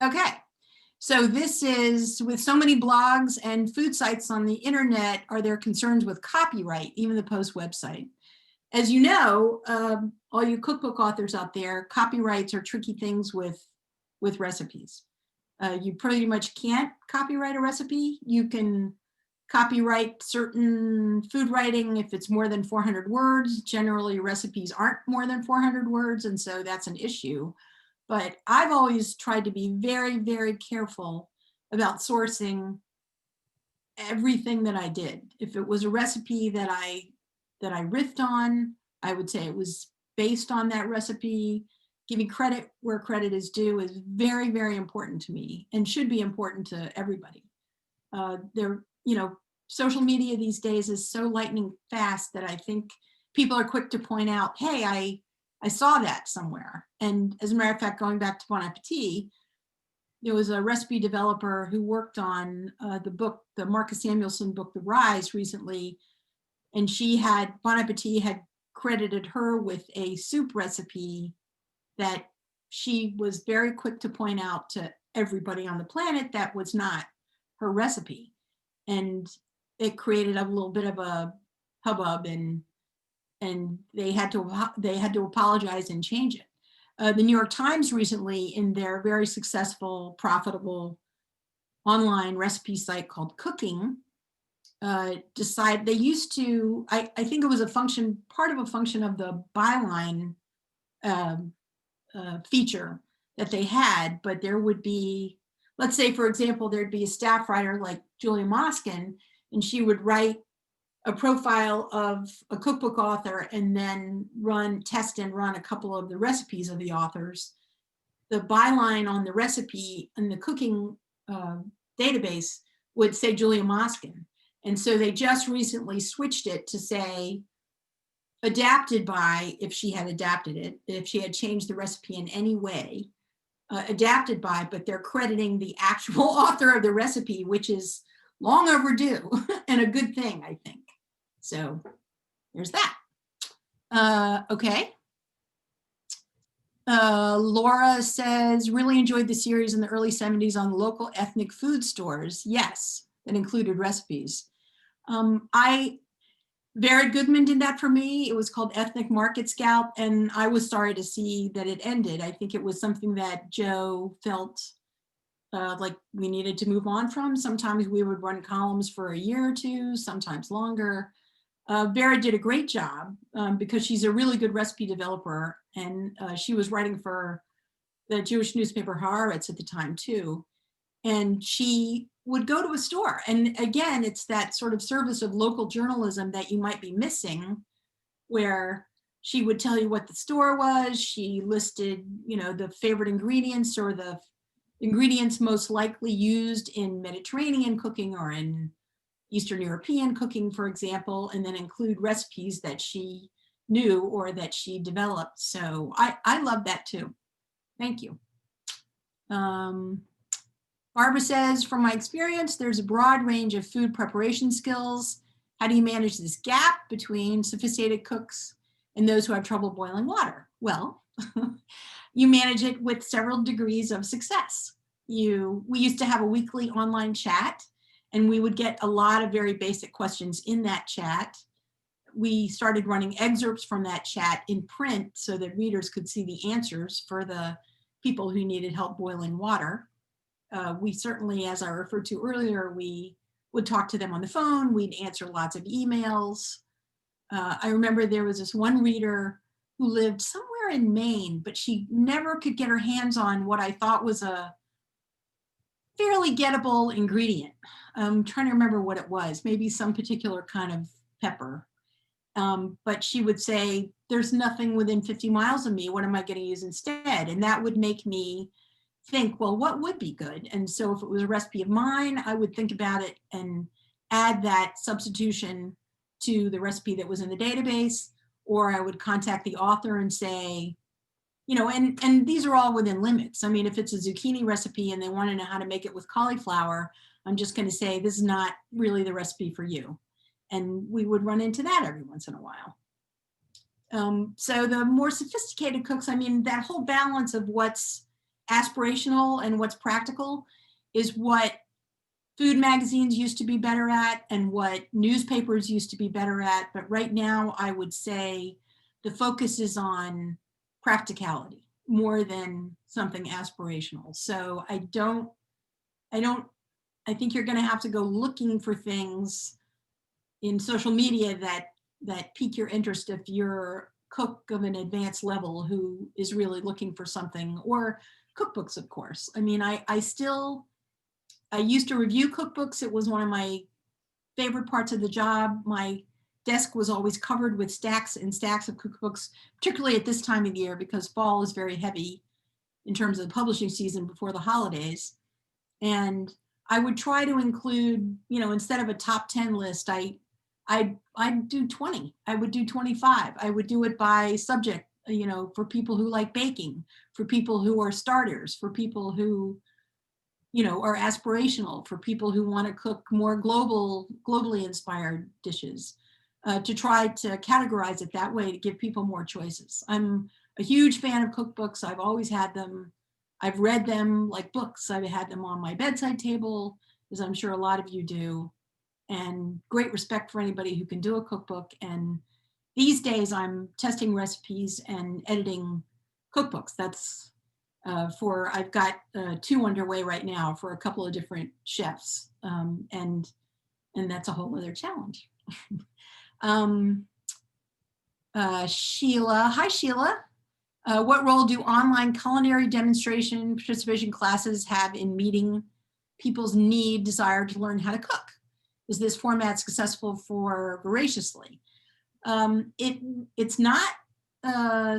Okay. So this is, with so many blogs and food sites on the internet, are there concerns with copyright, even the Post website? As you know, all you cookbook authors out there, copyrights are tricky things with recipes. You pretty much can't copyright a recipe. You can copyright certain food writing if it's more than 400 words. Generally, recipes aren't more than 400 words, and so that's an issue. But I've always tried to be very, very careful about sourcing everything that I did. If it was a recipe that I riffed on, I would say it was based on that recipe. Giving credit where credit is due is very, very important to me, and should be important to everybody. You know, social media these days is so lightning fast that I think people are quick to point out, hey, I saw that somewhere. And as a matter of fact, going back to Bon Appetit, there was a recipe developer who worked on the Marcus Samuelsson book, The Rise, recently. And Bon Appetit had credited her with a soup recipe that she was very quick to point out to everybody on the planet that was not her recipe. And it created a little bit of a hubbub, and they had to apologize and change it. The New York Times recently, in their very successful, profitable online recipe site called Cooking, decided they used to, I think it was part of a function of the byline feature that they had, but there would be, let's say, for example, there'd be a staff writer like Julia Moskin, and she would write a profile of a cookbook author and then test and run a couple of the recipes of the authors, the byline on the recipe in the cooking database would say Julia Moskin. And so they just recently switched it to say adapted by, if she had adapted it, if she had changed the recipe in any way, adapted by, but they're crediting the actual author of the recipe, which is long overdue and a good thing, I think. So there's that. Okay. Laura says, really enjoyed the series in the early 70s on local ethnic food stores. Yes, that included recipes. Barrett Goodman did that for me. It was called Ethnic Market Scout, and I was sorry to see that it ended. I think it was something that Joe felt like we needed to move on from. Sometimes we would run columns for a year or two, sometimes longer. Vera did a great job because she's a really good recipe developer, and she was writing for the Jewish newspaper Haaretz at the time too. And she would go to a store, and again, it's that sort of service of local journalism that you might be missing, where she would tell you what the store was. She listed, the favorite ingredients or the ingredients most likely used in Mediterranean cooking or in Eastern European cooking, for example, and then include recipes that she knew or that she developed. So I love that too. Thank you. Barbara says, from my experience, there's a broad range of food preparation skills. How do you manage this gap between sophisticated cooks and those who have trouble boiling water? Well, you manage it with several degrees of success. We used to have a weekly online chat, and we would get a lot of very basic questions in that chat. We started running excerpts from that chat in print so that readers could see the answers for the people who needed help boiling water. We certainly, as I referred to earlier, we would talk to them on the phone. We'd answer lots of emails. I remember there was this one reader who lived somewhere in Maine, but she never could get her hands on what I thought was a fairly gettable ingredient. I'm trying to remember what it was, maybe some particular kind of pepper. But she would say, there's nothing within 50 miles of me. What am I going to use instead? And that would make me think, well, what would be good? And so if it was a recipe of mine, I would think about it and add that substitution to the recipe that was in the database, or I would contact the author and say, and these are all within limits. I mean, if it's a zucchini recipe and they want to know how to make it with cauliflower, I'm just going to say, this is not really the recipe for you. And we would run into that every once in a while. So the more sophisticated cooks, I mean, that whole balance of what's aspirational and what's practical is what food magazines used to be better at and what newspapers used to be better at. But right now, I would say the focus is on practicality more than something aspirational. So I think you're going to have to go looking for things in social media that pique your interest if you're a cook of an advanced level who is really looking for something, or cookbooks, of course. I mean, I used to review cookbooks. It was one of my favorite parts of the job. My desk was always covered with stacks and stacks of cookbooks, particularly at this time of year, because fall is very heavy in terms of the publishing season before the holidays. And I would try to include, instead of a top 10 list, I'd do 20. I would do 25. I would do it by subject, for people who like baking, for people who are starters, for people who, are aspirational, for people who want to cook more globally inspired dishes, to try to categorize it that way to give people more choices. I'm a huge fan of cookbooks. I've always had them. I've read them like books. I've had them on my bedside table, as I'm sure a lot of you do, and great respect for anybody who can do a cookbook. And these days I'm testing recipes and editing cookbooks. That's I've got 2 underway right now for a couple of different chefs. And that's a whole other challenge. Sheila, hi Sheila. What role do online culinary demonstration participation classes have in meeting people's desire to learn how to cook? is this format successful for Voraciously? It's not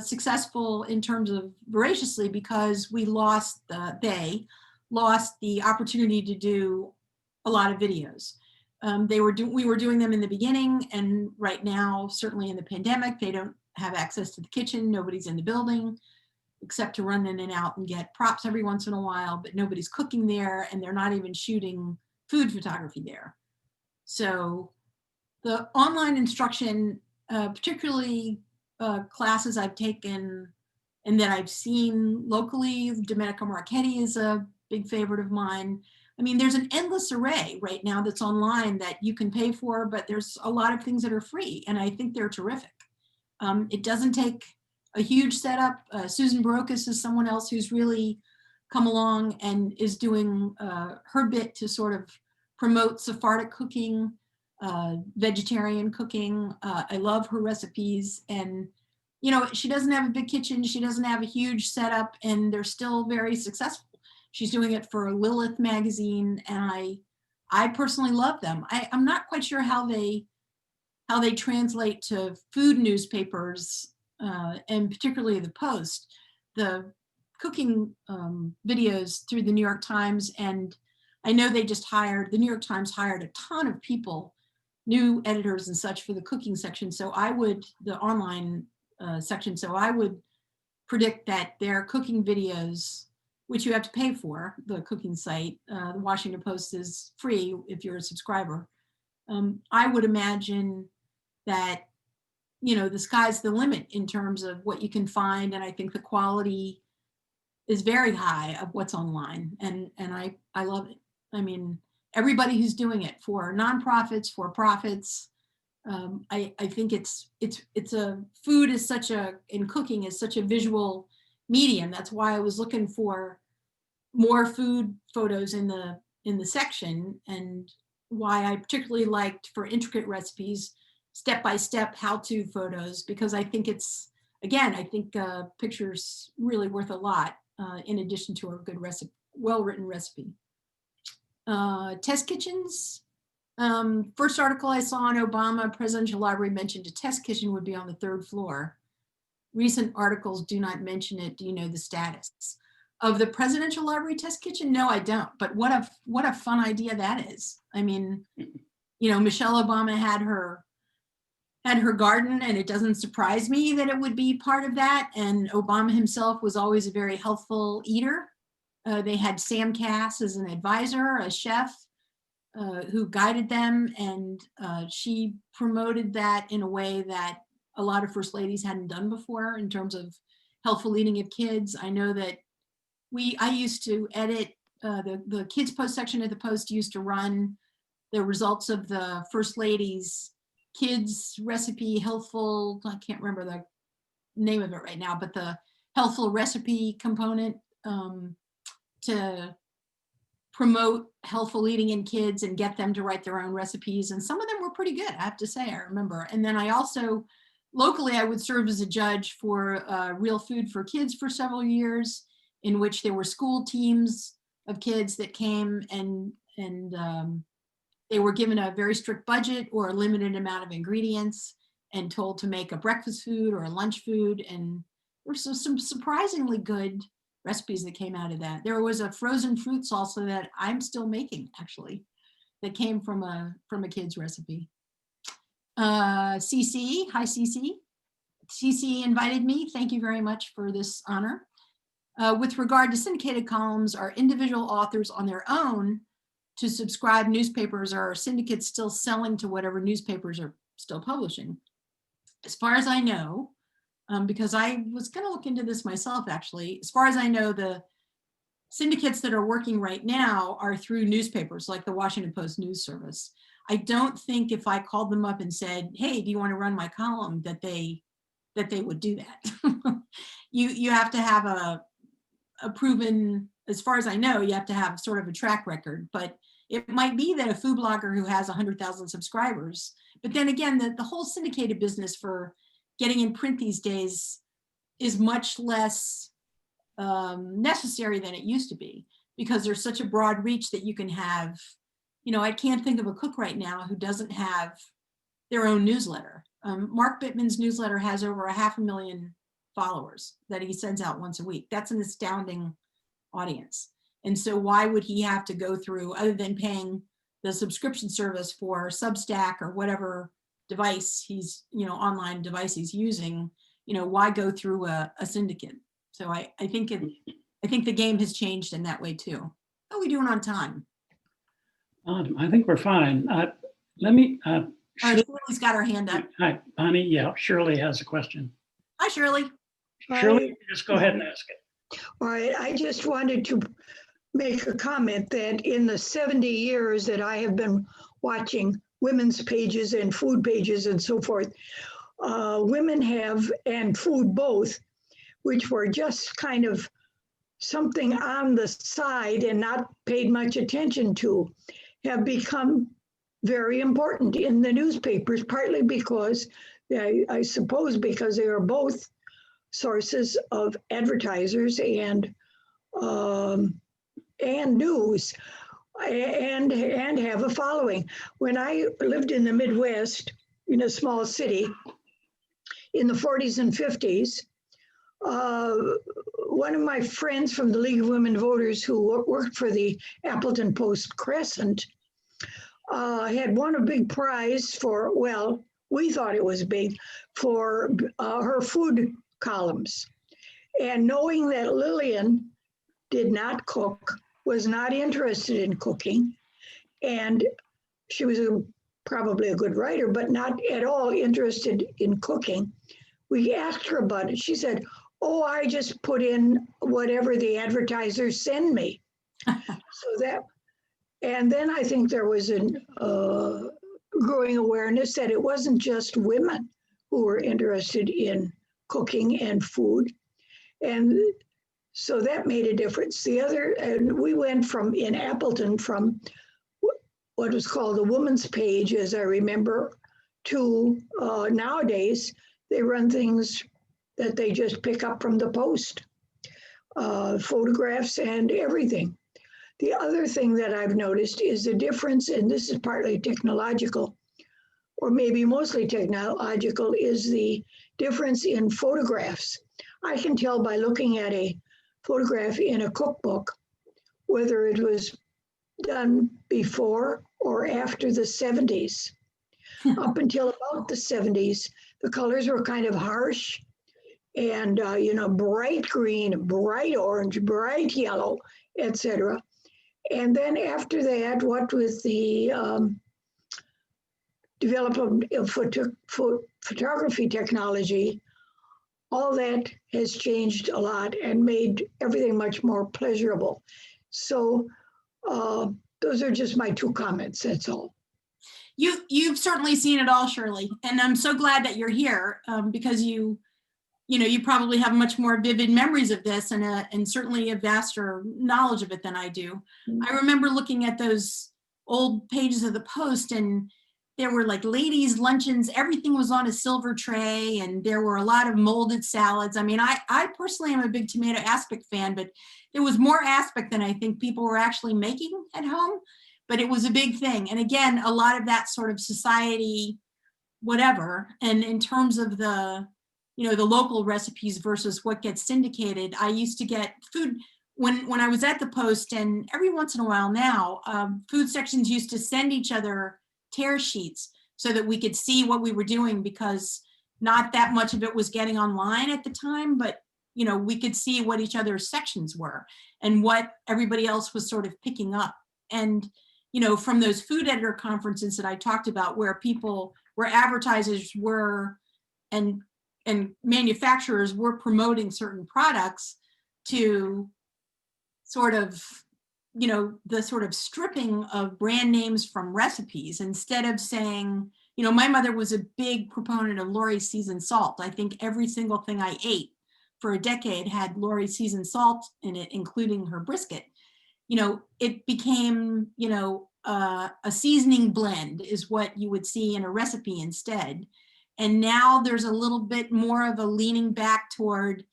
successful in terms of Voraciously because they lost the opportunity to do a lot of videos. We were doing them in the beginning, and right now, certainly in the pandemic, they don't have access to the kitchen. Nobody's in the building except to run in and out and get props every once in a while, but nobody's cooking there, and they're not even shooting food photography there. So the online instruction, particularly classes I've taken and that I've seen locally, Domenico Marchetti is a big favorite of mine. I mean, there's an endless array right now that's online that you can pay for, but there's a lot of things that are free, and I think they're terrific. It doesn't take a huge setup. Susan Barocas is someone else who's really come along and is doing her bit to sort of promote Sephardic cooking, vegetarian cooking. I love her recipes, and you know, she doesn't have a big kitchen, she doesn't have a huge setup, and they're still very successful. She's doing it for Lilith magazine, and I personally love them. I'm not quite sure how they translate to food newspapers, and particularly the Post. The cooking videos through the New York Times, and I know the New York Times hired a ton of people, new editors and such, for the cooking section. So the online section, so I would predict that their cooking videos, which you have to pay for, the cooking site, the Washington Post is free if you're a subscriber. I would imagine that, you know, the sky's the limit in terms of what you can find, and I think the quality is very high of what's online, and I love it. I mean, everybody who's doing it, for nonprofits, for profits, I think food is and cooking is such a visual medium. That's why I was looking for more food photos in the section, and why I particularly liked, for intricate recipes, step-by-step how-to photos, because I think pictures really worth a lot, in addition to a good recipe, well-written recipe. Test kitchens. First article I saw on Obama, Presidential Library mentioned a test kitchen would be on the 3rd floor. Recent articles do not mention it. Do you know the status of the Presidential Library test kitchen? No, I don't. But what a fun idea that is. I mean, you know, Michelle Obama had her garden, and it doesn't surprise me that it would be part of that. And Obama himself was always a very healthful eater. They had Sam Cass as an advisor, a chef, who guided them, and she promoted that in a way that a lot of first ladies hadn't done before in terms of healthful eating of kids. I know that I used to edit the Kids Post section of the Post, used to run the results of the First Lady's kids recipe, healthful, I can't remember the name of it right now, but the healthful recipe component, to promote healthful eating in kids and get them to write their own recipes. And some of them were pretty good, I have to say, I remember. And then I also, locally, I would serve as a judge for Real Food for Kids for several years, in which there were school teams of kids that came, and they were given a very strict budget or a limited amount of ingredients and told to make a breakfast food or a lunch food. And there were some surprisingly good recipes that came out of that. There was a frozen fruit salsa that I'm still making, actually, that came from a kid's recipe. CC, hi CC. CC invited me. Thank you very much for this honor. With regard to syndicated columns, are individual authors on their own to subscribe newspapers, or are syndicates still selling to whatever newspapers are still publishing? As far as I know, because I was going to look into this myself, actually, as far as I know, the syndicates that are working right now are through newspapers like the Washington Post News Service. I don't think if I called them up and said, hey, do you want to run my column, that they would do that. You have to have a proven, as far as I know, you have to have sort of a track record, but it might be that a food blogger who has 100,000 subscribers, but then again, the whole syndicated business for getting in print these days is much less necessary than it used to be, because there's such a broad reach that you can have, I can't think of a cook right now who doesn't have their own newsletter. Mark Bittman's newsletter has over 500,000 followers that he sends out once a week. That's an astounding audience. And so why would he have to go through, other than paying the subscription service for Substack or whatever device he's, online device he's using, why go through a syndicate? So I think the game has changed in that way too. How are we doing on time? I think we're fine. Let me, Shirley's got her hand up. hi, Bonnie. Yeah, Shirley has a question. Hi, Shirley. Shirley, just go ahead and ask it. All right, I just wanted to make a comment that in the 70 years that I have been watching women's pages and food pages and so forth, women have, and food both, which were just kind of something on the side and not paid much attention to, have become very important in the newspapers, partly because, I suppose because they are both sources of advertisers and news and have a following. When I lived in the Midwest in a small city in the 40s and 50s, one of my friends from the League of Women Voters who worked for the Appleton Post-Crescent had won a big prize for, well, we thought it was big, for her food columns. And knowing that Lillian did not cook, was not interested in cooking, and she was probably a good writer, but not at all interested in cooking, we asked her about it. She said, oh, I just put in whatever the advertisers send me. And then I think there was a growing awareness that it wasn't just women who were interested in cooking and food. And so that made a difference. And we went from, in Appleton, from what was called the Woman's Page, as I remember, to nowadays, they run things that they just pick up from the Post, photographs and everything. The other thing that I've noticed is the difference, and this is partly technological, or maybe mostly technological, is the difference in photographs. I can tell by looking at a photograph in a cookbook whether it was done before or after the 70s. Up until about the 70s, the colors were kind of harsh and, bright green, bright orange, bright yellow, etc. And then after that, what with the development of photography technology, all that has changed a lot and made everything much more pleasurable. So those are just my two comments, that's all. You've certainly seen it all, Shirley, and I'm so glad that you're here because you probably have much more vivid memories of this and certainly a vaster knowledge of it than I do. I remember looking at those old pages of the Post, and there were like ladies' luncheons. Everything was on a silver tray, and there were a lot of molded salads. I mean, I personally am a big tomato aspic fan, but there was more aspic than I think people were actually making at home. But it was a big thing. And again, a lot of that sort of society, whatever. And in terms of the local recipes versus what gets syndicated, I used to get food when I was at the Post, and every once in a while now, food sections used to send each other tear sheets so that we could see what we were doing, because not that much of it was getting online at the time, but we could see what each other's sections were and what everybody else was sort of picking up. And from those food editor conferences that I talked about, where advertisers were and manufacturers were promoting certain products, to sort of, the sort of stripping of brand names from recipes, instead of saying, my mother was a big proponent of Lori's seasoned salt. I think every single thing I ate for a decade had Lori's seasoned salt in it, including her brisket. It became, a seasoning blend is what you would see in a recipe instead. And now there's a little bit more of a leaning back toward,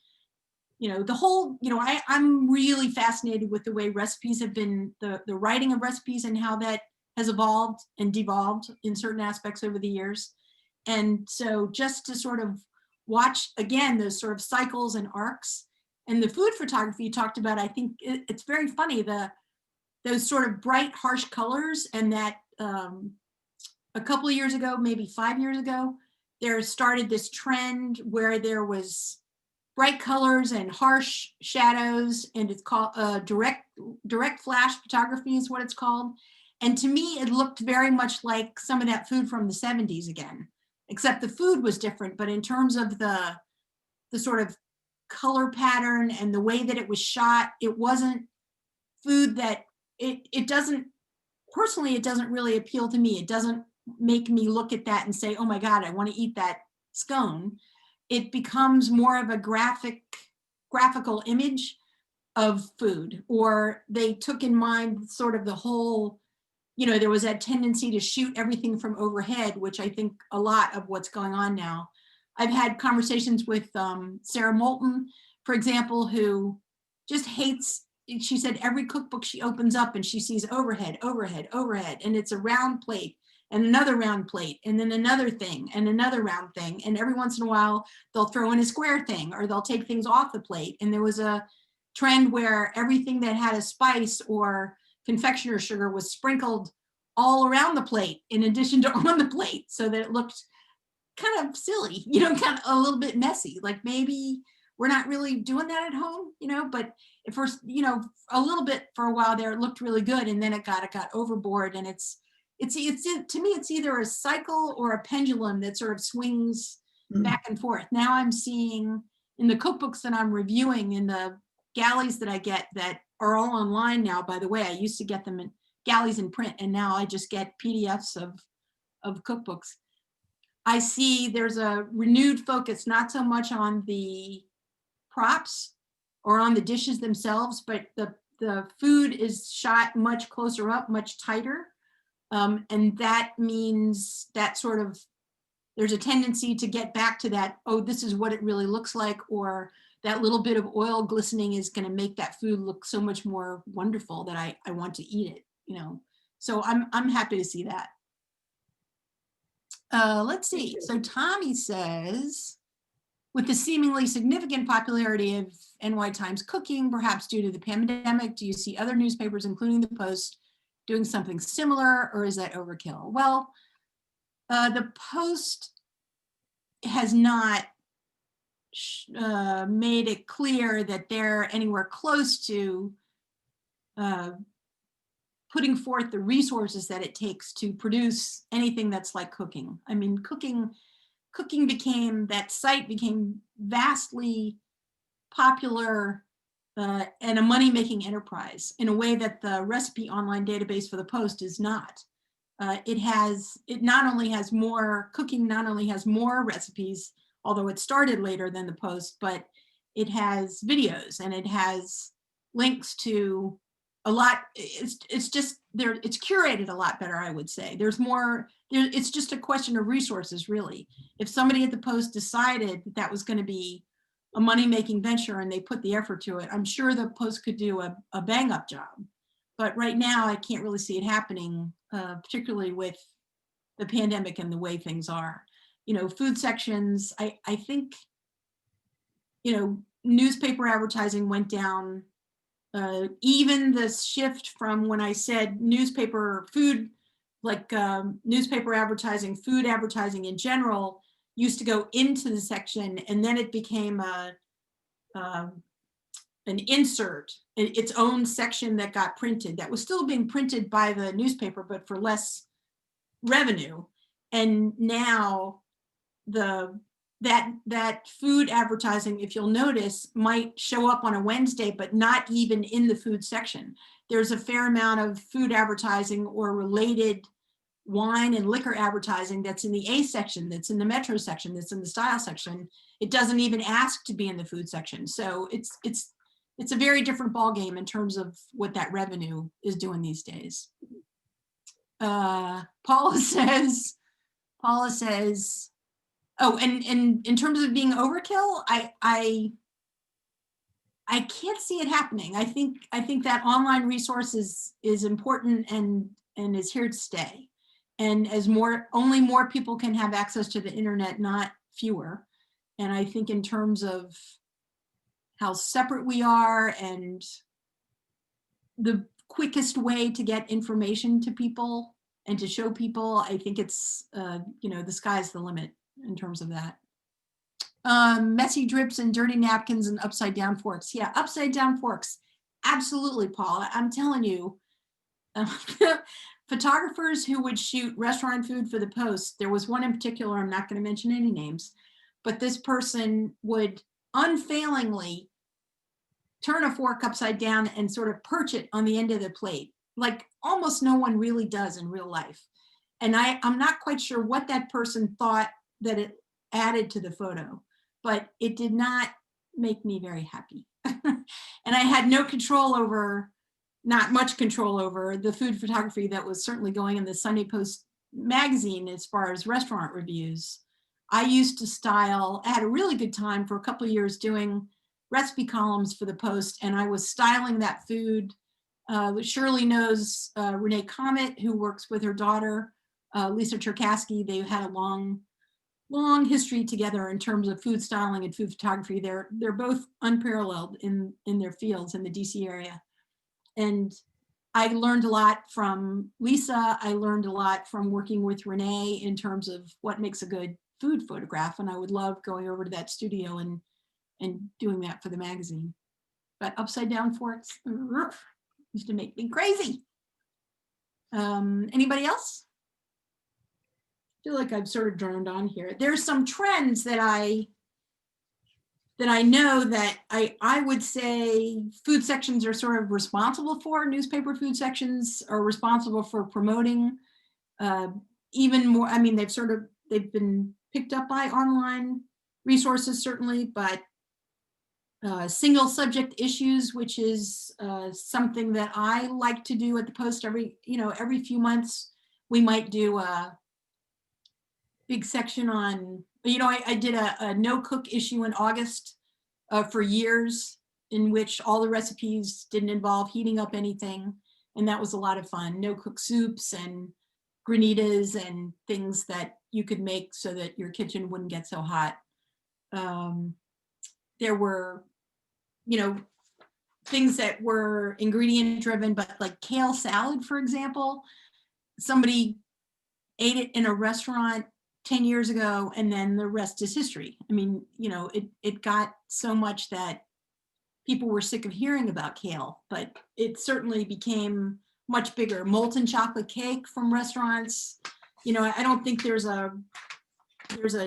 the whole, I'm really fascinated with the way recipes have been, the writing of recipes and how that has evolved and devolved in certain aspects over the years. And so just to sort of watch, again, those sort of cycles and arcs. And the food photography you talked about, I think it's very funny, those sort of bright, harsh colors, and that a couple of years ago, maybe 5 years ago, there started this trend where there was bright colors and harsh shadows, and it's called direct flash photography is what it's called. And to me, it looked very much like some of that food from the 70s again, except the food was different. But in terms of the sort of color pattern and the way that it was shot, it wasn't food that it doesn't, personally, it doesn't really appeal to me. It doesn't make me look at that and say, oh my God, I want to eat that scone. It becomes more of a graphical image of food, or they took in mind sort of the whole, there was that tendency to shoot everything from overhead, which I think a lot of what's going on now. I've had conversations with Sarah Moulton, for example, who just hates, she said every cookbook she opens up and she sees overhead, overhead, overhead, and it's a round plate and another round plate and then another thing and another round thing. And every once in a while, they'll throw in a square thing or they'll take things off the plate. And there was a trend where everything that had a spice or confectioner sugar was sprinkled all around the plate in addition to on the plate, so that it looked kind of silly, kind of a little bit messy. Like maybe we're not really doing that at home, but at first, a little bit for a while there, it looked really good. And then it got overboard. And it's to me, it's either a cycle or a pendulum that sort of swings back and forth. Now I'm seeing in the cookbooks that I'm reviewing, in the galleys that I get that are all online now, by the way, I used to get them in galleys in print, and now I just get PDFs of cookbooks. I see there's a renewed focus, not so much on the props or on the dishes themselves, but the food is shot much closer up, much tighter. And that means that sort of, there's a tendency to get back to that, oh, this is what it really looks like, or that little bit of oil glistening is going to make that food look so much more wonderful that I want to eat it, So I'm happy to see that. Let's see. So Tommy says, with the seemingly significant popularity of NY Times cooking, perhaps due to the pandemic, do you see other newspapers, including the Post, doing something similar, or is that overkill? Well, the Post has not made it clear that they're anywhere close to putting forth the resources that it takes to produce anything that's like cooking. I mean, cooking that site became vastly popular and a money-making enterprise in a way that the recipe online database for the Post is not. It not only has more recipes, although it started later than the Post, but it has videos and it has links to a lot. It's just there. It's curated a lot better, I would say. There's more. It's just a question of resources, really. If somebody at the Post decided that was going to be a money-making venture and they put the effort to it, I'm sure the Post could do a bang-up job. But right now, I can't really see it happening, particularly with the pandemic and the way things are. Food sections, I think, newspaper advertising went down. Even the shift from when I said newspaper food, like newspaper advertising, food advertising in general, used to go into the section, and then it became an insert, its own section that got printed, that was still being printed by the newspaper, but for less revenue. And now that food advertising, if you'll notice, might show up on a Wednesday, but not even in the food section. There's a fair amount of food advertising or related wine and liquor advertising that's in the A section, that's in the Metro section, that's in the style section. It doesn't even ask to be in the food section. So it's a very different ballgame in terms of what that revenue is doing these days. Paula says, oh, and in terms of being overkill, I can't see it happening. I think that online resource is important, and and is here to stay. And as only more people can have access to the internet, not fewer. And I think in terms of how separate we are and the quickest way to get information to people and to show people, I think it's, the sky's the limit in terms of that. Messy drips and dirty napkins and upside down forks. Yeah, upside down forks. Absolutely, Paul. I'm telling you, photographers who would shoot restaurant food for the Post, there was one in particular, I'm not going to mention any names, but this person would unfailingly turn a fork upside down and sort of perch it on the end of the plate, like almost no one really does in real life. And I'm not quite sure what that person thought that it added to the photo, but it did not make me very happy. And I had no control over, not much control over the food photography that was certainly going in the Sunday Post magazine as far as restaurant reviews. I used to style, I had a really good time for a couple of years doing recipe columns for the Post, and I was styling that food. Shirley knows Renee Comet, who works with her daughter, Lisa Cherkasky. They had a long history together in terms of food styling and food photography. They're both unparalleled in their fields in the DC area. And I learned a lot from Lisa. I learned a lot from working with Renee in terms of what makes a good food photograph. And I would love going over to that studio and doing that for the magazine. But upside down forks used to make me crazy. Anybody else? I feel like I've sort of droned on here. There's some trends that I know that I would say food sections are sort of responsible for. Newspaper food sections are responsible for promoting even more. I mean, they've been picked up by online resources certainly, but single subject issues, which is something that I like to do at the Post every few months. We might do a big section on, I did a no cook issue in August for years, in which all the recipes didn't involve heating up anything. And that was a lot of fun. No cook soups and granitas and things that you could make so that your kitchen wouldn't get so hot. There were, things that were ingredient driven, but like kale salad, for example, somebody ate it in a restaurant 10 years ago, and then the rest is history. I mean, it got so much that people were sick of hearing about kale, but it certainly became much bigger. Molten chocolate cake from restaurants. I don't think there's a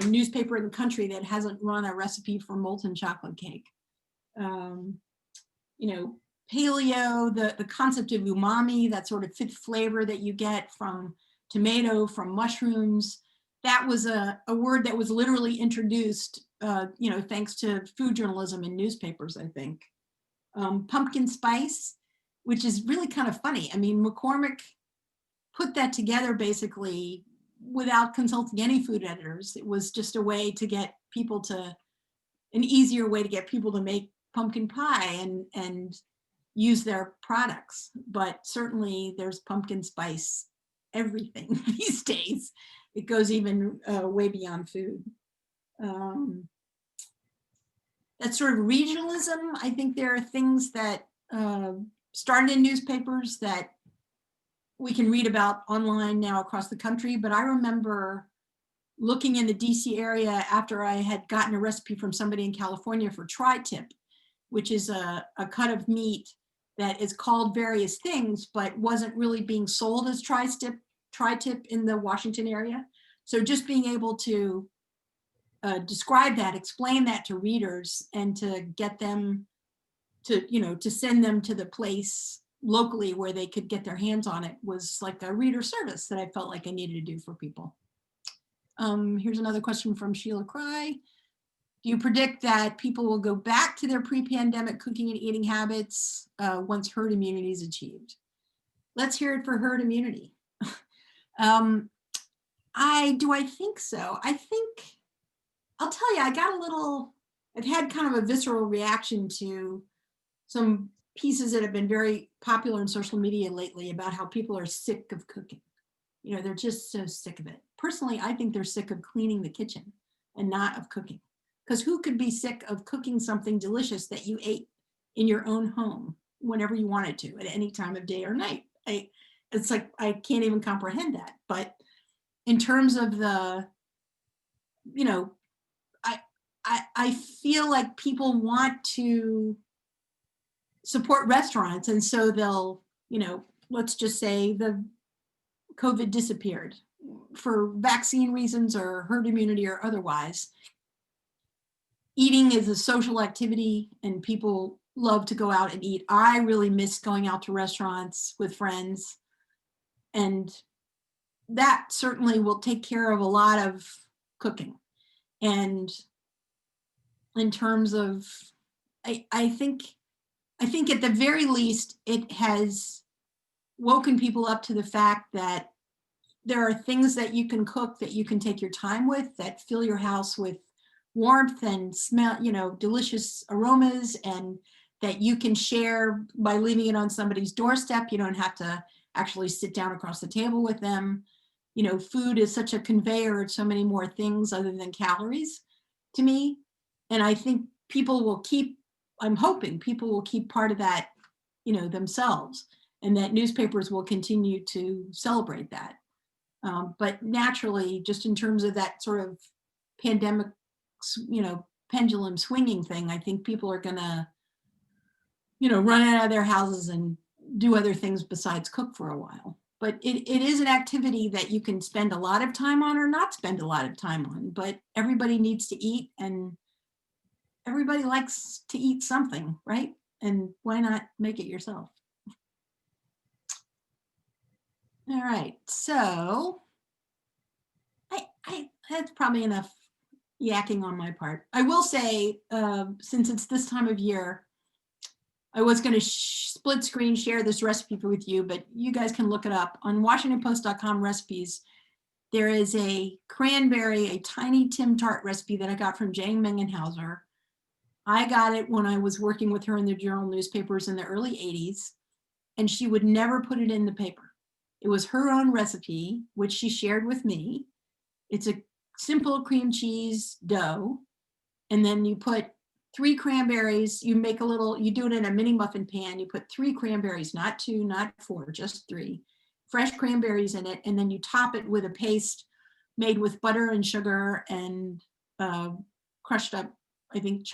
newspaper in the country that hasn't run a recipe for molten chocolate cake. Paleo, the concept of umami, that sort of fifth flavor that you get from tomato, from mushrooms. That was a word that was literally introduced, thanks to food journalism in newspapers, I think. Pumpkin spice, which is really kind of funny. I mean, McCormick put that together basically without consulting any food editors. It was just a way to get people an easier way to get people to make pumpkin pie and use their products. But certainly there's pumpkin spice everything these days. It goes even way beyond food. That sort of regionalism, I think there are things that started in newspapers that we can read about online now across the country. But I remember looking in the DC area after I had gotten a recipe from somebody in California for tri-tip, which is a cut of meat that is called various things, but wasn't really being sold as tri-tip in the Washington area. So just being able to describe that, explain that to readers, and to get them to send them to the place locally where they could get their hands on it was like a reader service that I felt like I needed to do for people. Here's another question from Sheila Cry. Do you predict that people will go back to their pre-pandemic cooking and eating habits once herd immunity is achieved? Let's hear it for herd immunity. I think so. I think, I'll tell you, I've had kind of a visceral reaction to some pieces that have been very popular in social media lately about how people are sick of cooking. You know, they're just so sick of it. Personally, I think they're sick of cleaning the kitchen and not of cooking. Because who could be sick of cooking something delicious that you ate in your own home whenever you wanted to, at any time of day or night? It's like, I can't even comprehend that. But in terms of the, you know, I feel like people want to support restaurants, and so they'll, you know, let's just say the COVID disappeared for vaccine reasons or herd immunity or otherwise. Eating is a social activity and people love to go out and eat. I really miss going out to restaurants with friends, and that certainly will take care of a lot of cooking. And in terms of, I think at the very least, it has woken people up to the fact that there are things that you can cook that you can take your time with, that fill your house with warmth and smell, you know, delicious aromas, and that you can share by leaving it on somebody's doorstep. You don't have to actually sit down across the table with them. You know, food is such a conveyor of so many more things other than calories to me. And I think people will keep, I'm hoping people will keep part of that, you know, themselves, and that newspapers will continue to celebrate that. But naturally, just in terms of that sort of pandemic, you know, pendulum swinging thing, I think people are gonna, you know, run out of their houses and do other things besides cook for a while. But it is an activity that you can spend a lot of time on or not spend a lot of time on, but everybody needs to eat, and everybody likes to eat something, right? And why not make it yourself? All right, so that's probably enough yakking on my part. I will say, since it's this time of year, I was going to split screen share this recipe with you, but you guys can look it up on WashingtonPost.com recipes. There is a Tiny Tim Tart recipe that I got from Jane Mengenhauser. I got it when I was working with her in the Journal newspapers in the early 80s, and she would never put it in the paper. It was her own recipe, which she shared with me. It's a simple cream cheese dough, and then you put 3 cranberries. You make a little, you do it in a mini muffin pan. You put 3 cranberries, not 2, not 4, just 3 fresh cranberries in it. And then you top it with a paste made with butter and sugar and crushed up, I think,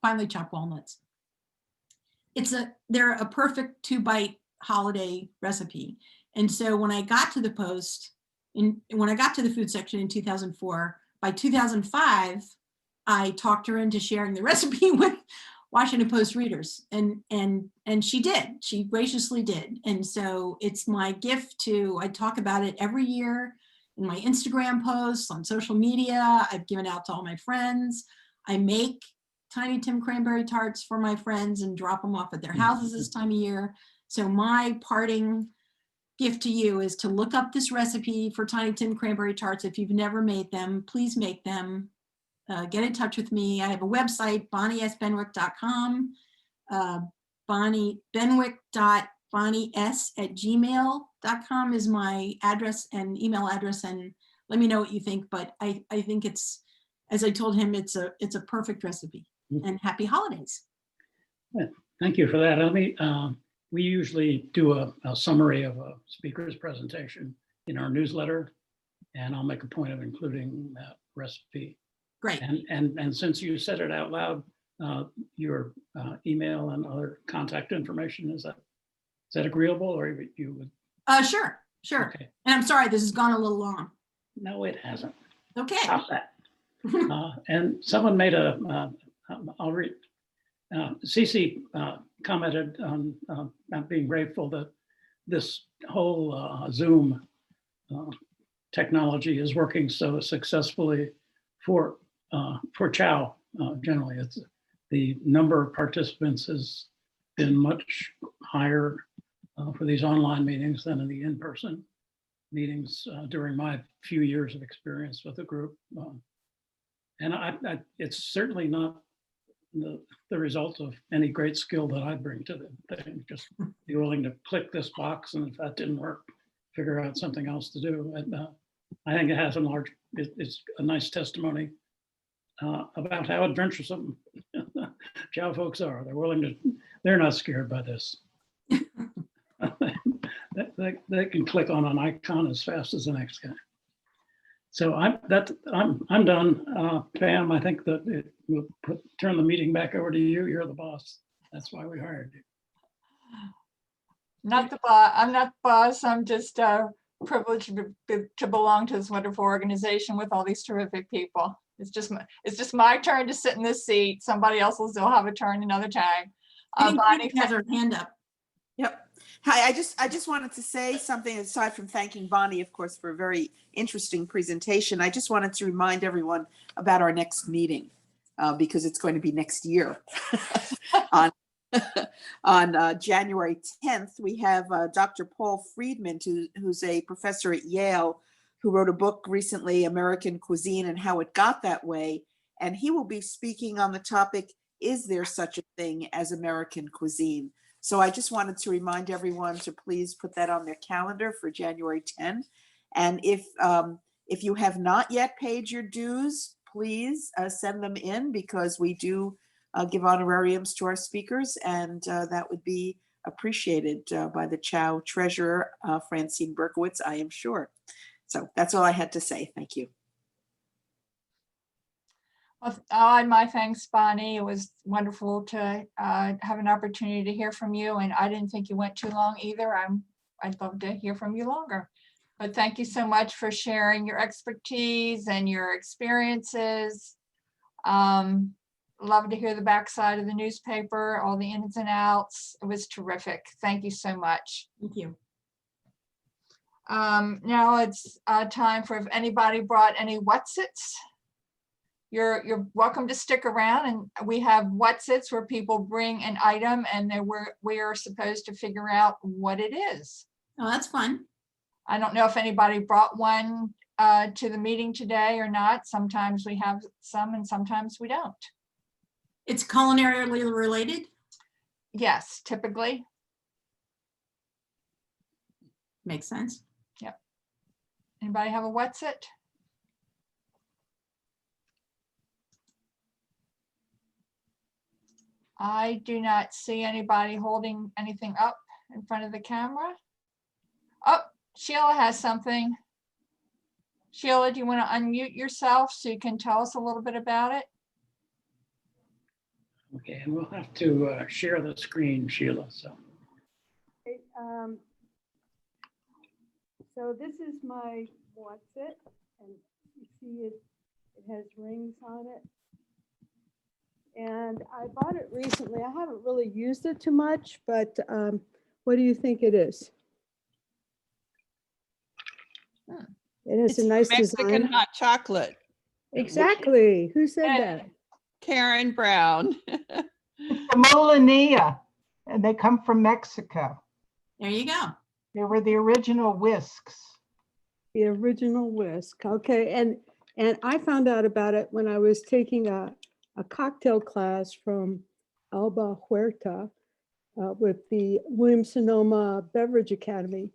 finely chopped walnuts. They're a perfect 2-bite holiday recipe. And so when I got to the Post, when I got to the food section in 2004, by 2005, I talked her into sharing the recipe with Washington Post readers, and she did. She graciously did. And so it's my gift I talk about it every year in my Instagram posts, on social media. I've given out to all my friends. I make Tiny Tim cranberry tarts for my friends and drop them off at their houses this time of year. So my parting gift to you is to look up this recipe for Tiny Tim cranberry tarts. If you've never made them, please make them. Get in touch with me. I have a website, bonniesbenwick.com, bonnies@gmail.com is my address and email address, and let me know what you think. But I think it's, as I told him, it's a perfect recipe. And happy holidays. Yeah, thank you for that. We usually do a summary of a speaker's presentation in our newsletter, and I'll make a point of including that recipe. Great. And since you said it out loud, your email and other contact information, is that agreeable, or you would? Sure. Okay. And I'm sorry, this has gone a little long. No, it hasn't. Okay. Stop that. And someone made I'll read. Cece commented on being grateful that this whole Zoom technology is working so successfully for CHow. Generally, it's the number of participants has been much higher for these online meetings than in the in-person meetings during my few years of experience with the group. And it's certainly not the result of any great skill that I bring to the thing. Just be willing to click this box, and if that didn't work, figure out something else to do. And I think it has it's a nice testimony about how adventuresome Chow folks are. They're not scared by this. They can click on an icon as fast as the next guy. So I'm done. Pam, I think that we'll turn the meeting back over to you. You're the boss. That's why we hired you. Not the boss. I'm not the boss. I'm just privileged to belong to this wonderful organization with all these terrific people. It's just my turn to sit in this seat. Somebody else will still have a turn another time. Bonnie has her hand up. Yep. Hi, I just wanted to say something aside from thanking Bonnie, of course, for a very interesting presentation. I just wanted to remind everyone about our next meeting because it's going to be next year. On January 10th, we have Dr. Paul Friedman, who's a professor at Yale, who wrote a book recently, American Cuisine and How It Got That Way. And he will be speaking on the topic, is there such a thing as American cuisine? So I just wanted to remind everyone to please put that on their calendar for January 10th. And if you have not yet paid your dues, please send them in, because we do give honorariums to our speakers, and that would be appreciated by the Chow treasurer, Francine Berkowitz, I am sure. So that's all I had to say. Thank you. Well, and my thanks, Bonnie. It was wonderful to have an opportunity to hear from you, and I didn't think you went too long either. I'd love to hear from you longer. But thank you so much for sharing your expertise and your experiences. Love to hear the backside of the newspaper, all the ins and outs. It was terrific. Thank you so much. Thank you. Now it's time for if anybody brought any what's-its. You're welcome to stick around, and we have what's-its where people bring an item and we are supposed to figure out what it is. Oh, that's fun. I don't know if anybody brought one to the meeting today or not. Sometimes we have some and sometimes we don't. It's culinarily related? Yes, typically. Makes sense. Yep. Anybody have a what's-it? I do not see anybody holding anything up in front of the camera. Oh, Sheila has something. Sheila, do you want to unmute yourself so you can tell us a little bit about it? Okay, and we'll have to share the screen, Sheila. So this is my what's-it, and you see it has rings on it. And I bought it recently. I haven't really used it too much, but what do you think it is? It has a nice Mexican design. hot chocolate. Exactly. Who said Yeah. that? Karen Brown. It's the Molinilla, and they come from Mexico. There you go. They were the original whisks. The original whisk. Okay, and I found out about it when I was taking a cocktail class from Alba Huerta with the Williams-Sonoma Beverage Academy.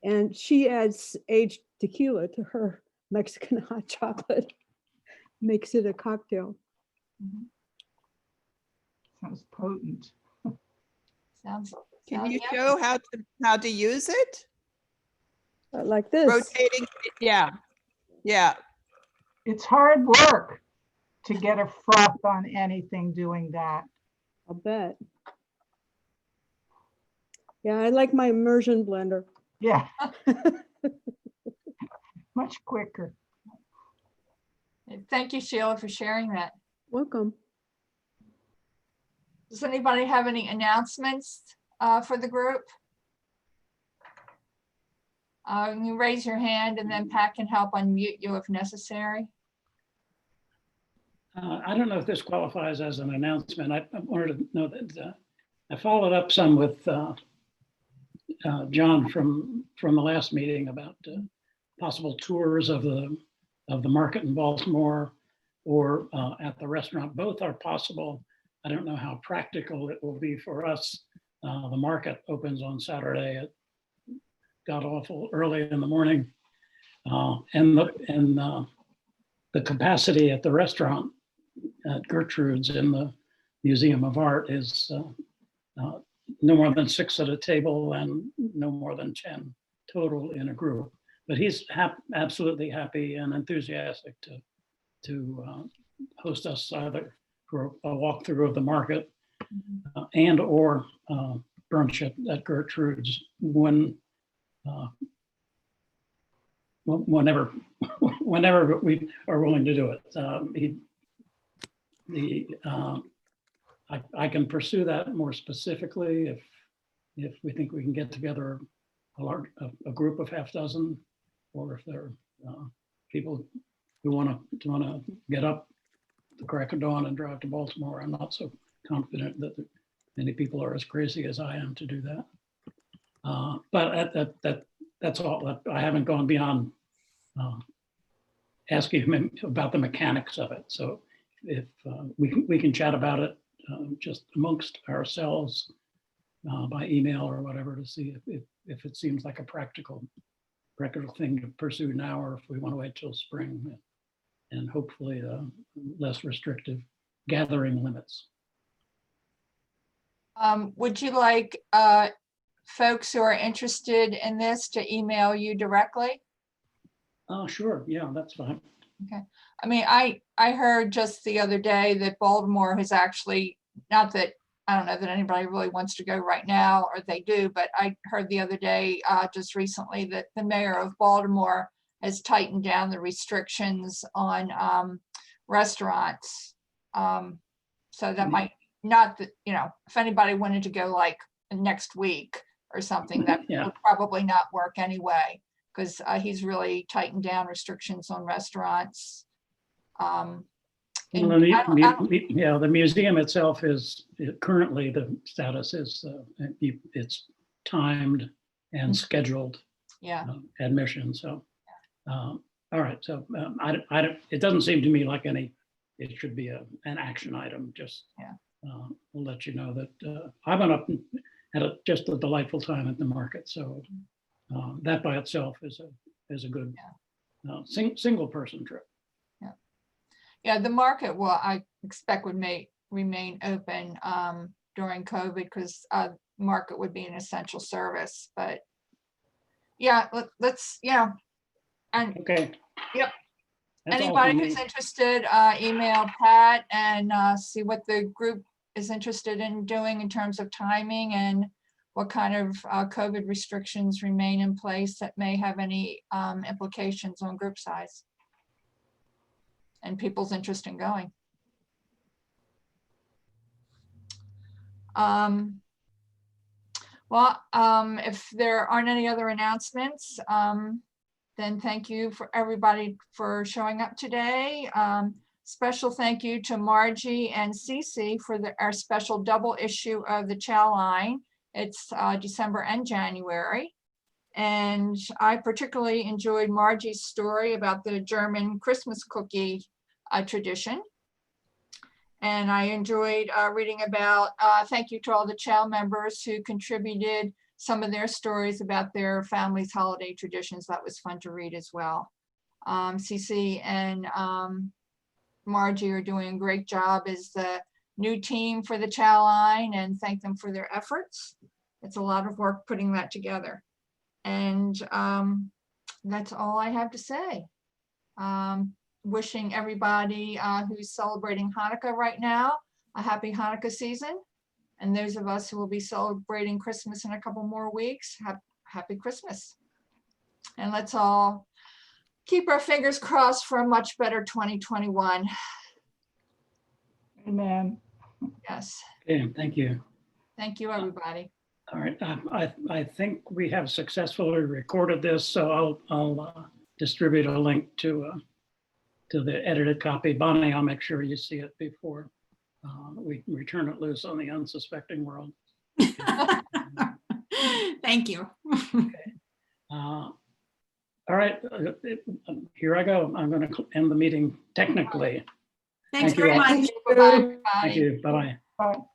And she adds aged tequila to her Mexican hot chocolate, makes it a cocktail. Sounds potent. Sounds. Can you sounds show how to use it? Like this. Rotating. Yeah. Yeah. It's hard work to get a froth on anything doing that. I'll bet. Yeah, I like my immersion blender. Yeah. Much quicker. Thank you, Sheila, for sharing that. Welcome. Does anybody have any announcements for the group? You raise your hand and then Pat can help unmute you if necessary. I don't know if this qualifies as an announcement. I wanted to know that I followed up some with John from the last meeting about possible tours of the market in Baltimore or at the restaurant. Both are possible. I don't know how practical it will be for us. The market opens on Saturday at god awful early in the morning. And the capacity at the restaurant at Gertrude's in the Museum of Art is no more than 6 at a table and no more than 10 total in a group. But he's absolutely happy and enthusiastic to host us either for a walkthrough of the market and or brunch at Gertrude's whenever we are willing to do it. I can pursue that more specifically if we think we can get together a group of half dozen, or if there are people who want to get up the crack of dawn and drive to Baltimore. I'm not so confident that many people are as crazy as I am to do that. But that's all. I haven't gone beyond asking him about the mechanics of it. So if we can chat about it just amongst ourselves by email or whatever to see if it seems like a practical thing to pursue now, or if we want to wait till spring and hopefully less restrictive gathering limits. Would you like folks who are interested in this to email you directly? Oh, sure. Yeah, that's fine. Okay. I mean, I heard just the other day that Baltimore has actually, not that, I don't know that anybody really wants to go right now, or they do, but I heard the other day, just recently, that the mayor of Baltimore has tightened down the restrictions on restaurants. So that might not, if anybody wanted to go like next week or something, that Yeah. would probably not work anyway, because he's really tightened down restrictions on restaurants. Well, the museum itself is currently, the status is it's timed and scheduled Yeah. admission. So, all right. So it doesn't seem to me like it should be an action item. Just we'll let you know that I went up and had just a delightful time at the market. So that by itself is a good single person trip. Yeah, the market I expect would remain open during COVID, because market would be an essential service. But yeah, let's and Okay. Yep. That's all anybody from who's me. interested, email Pat and see what the group is interested in doing in terms of timing and what kind of COVID restrictions remain in place that may have any implications on group size and people's interest in going. If there aren't any other announcements, then thank you for everybody for showing up today. Special thank you to Margie and Cece for our special double issue of the Chow line. It's December and January. And I particularly enjoyed Margie's story about the German Christmas cookie tradition. And I enjoyed reading about, thank you to all the Chow members who contributed some of their stories about their family's holiday traditions. That was fun to read as well. Cece and Margie are doing a great job as the new team for the Chow line, and thank them for their efforts. It's a lot of work putting that together. And that's all I have to say. Wishing everybody who's celebrating Hanukkah right now a happy Hanukkah season. And those of us who will be celebrating Christmas in a couple more weeks, happy Christmas. And let's all keep our fingers crossed for a much better 2021. Amen. Yes. Okay, thank you. Thank you, everybody. All right, I think we have successfully recorded this, so I'll distribute a link to the edited copy. Bonnie, I'll make sure you see it before we turn it loose on the unsuspecting world. Thank you. Okay. All right, here I go. I'm going to end the meeting technically. Thanks Thank you very all. much. Bye-bye, Thank everybody. you. Bye-bye. Bye.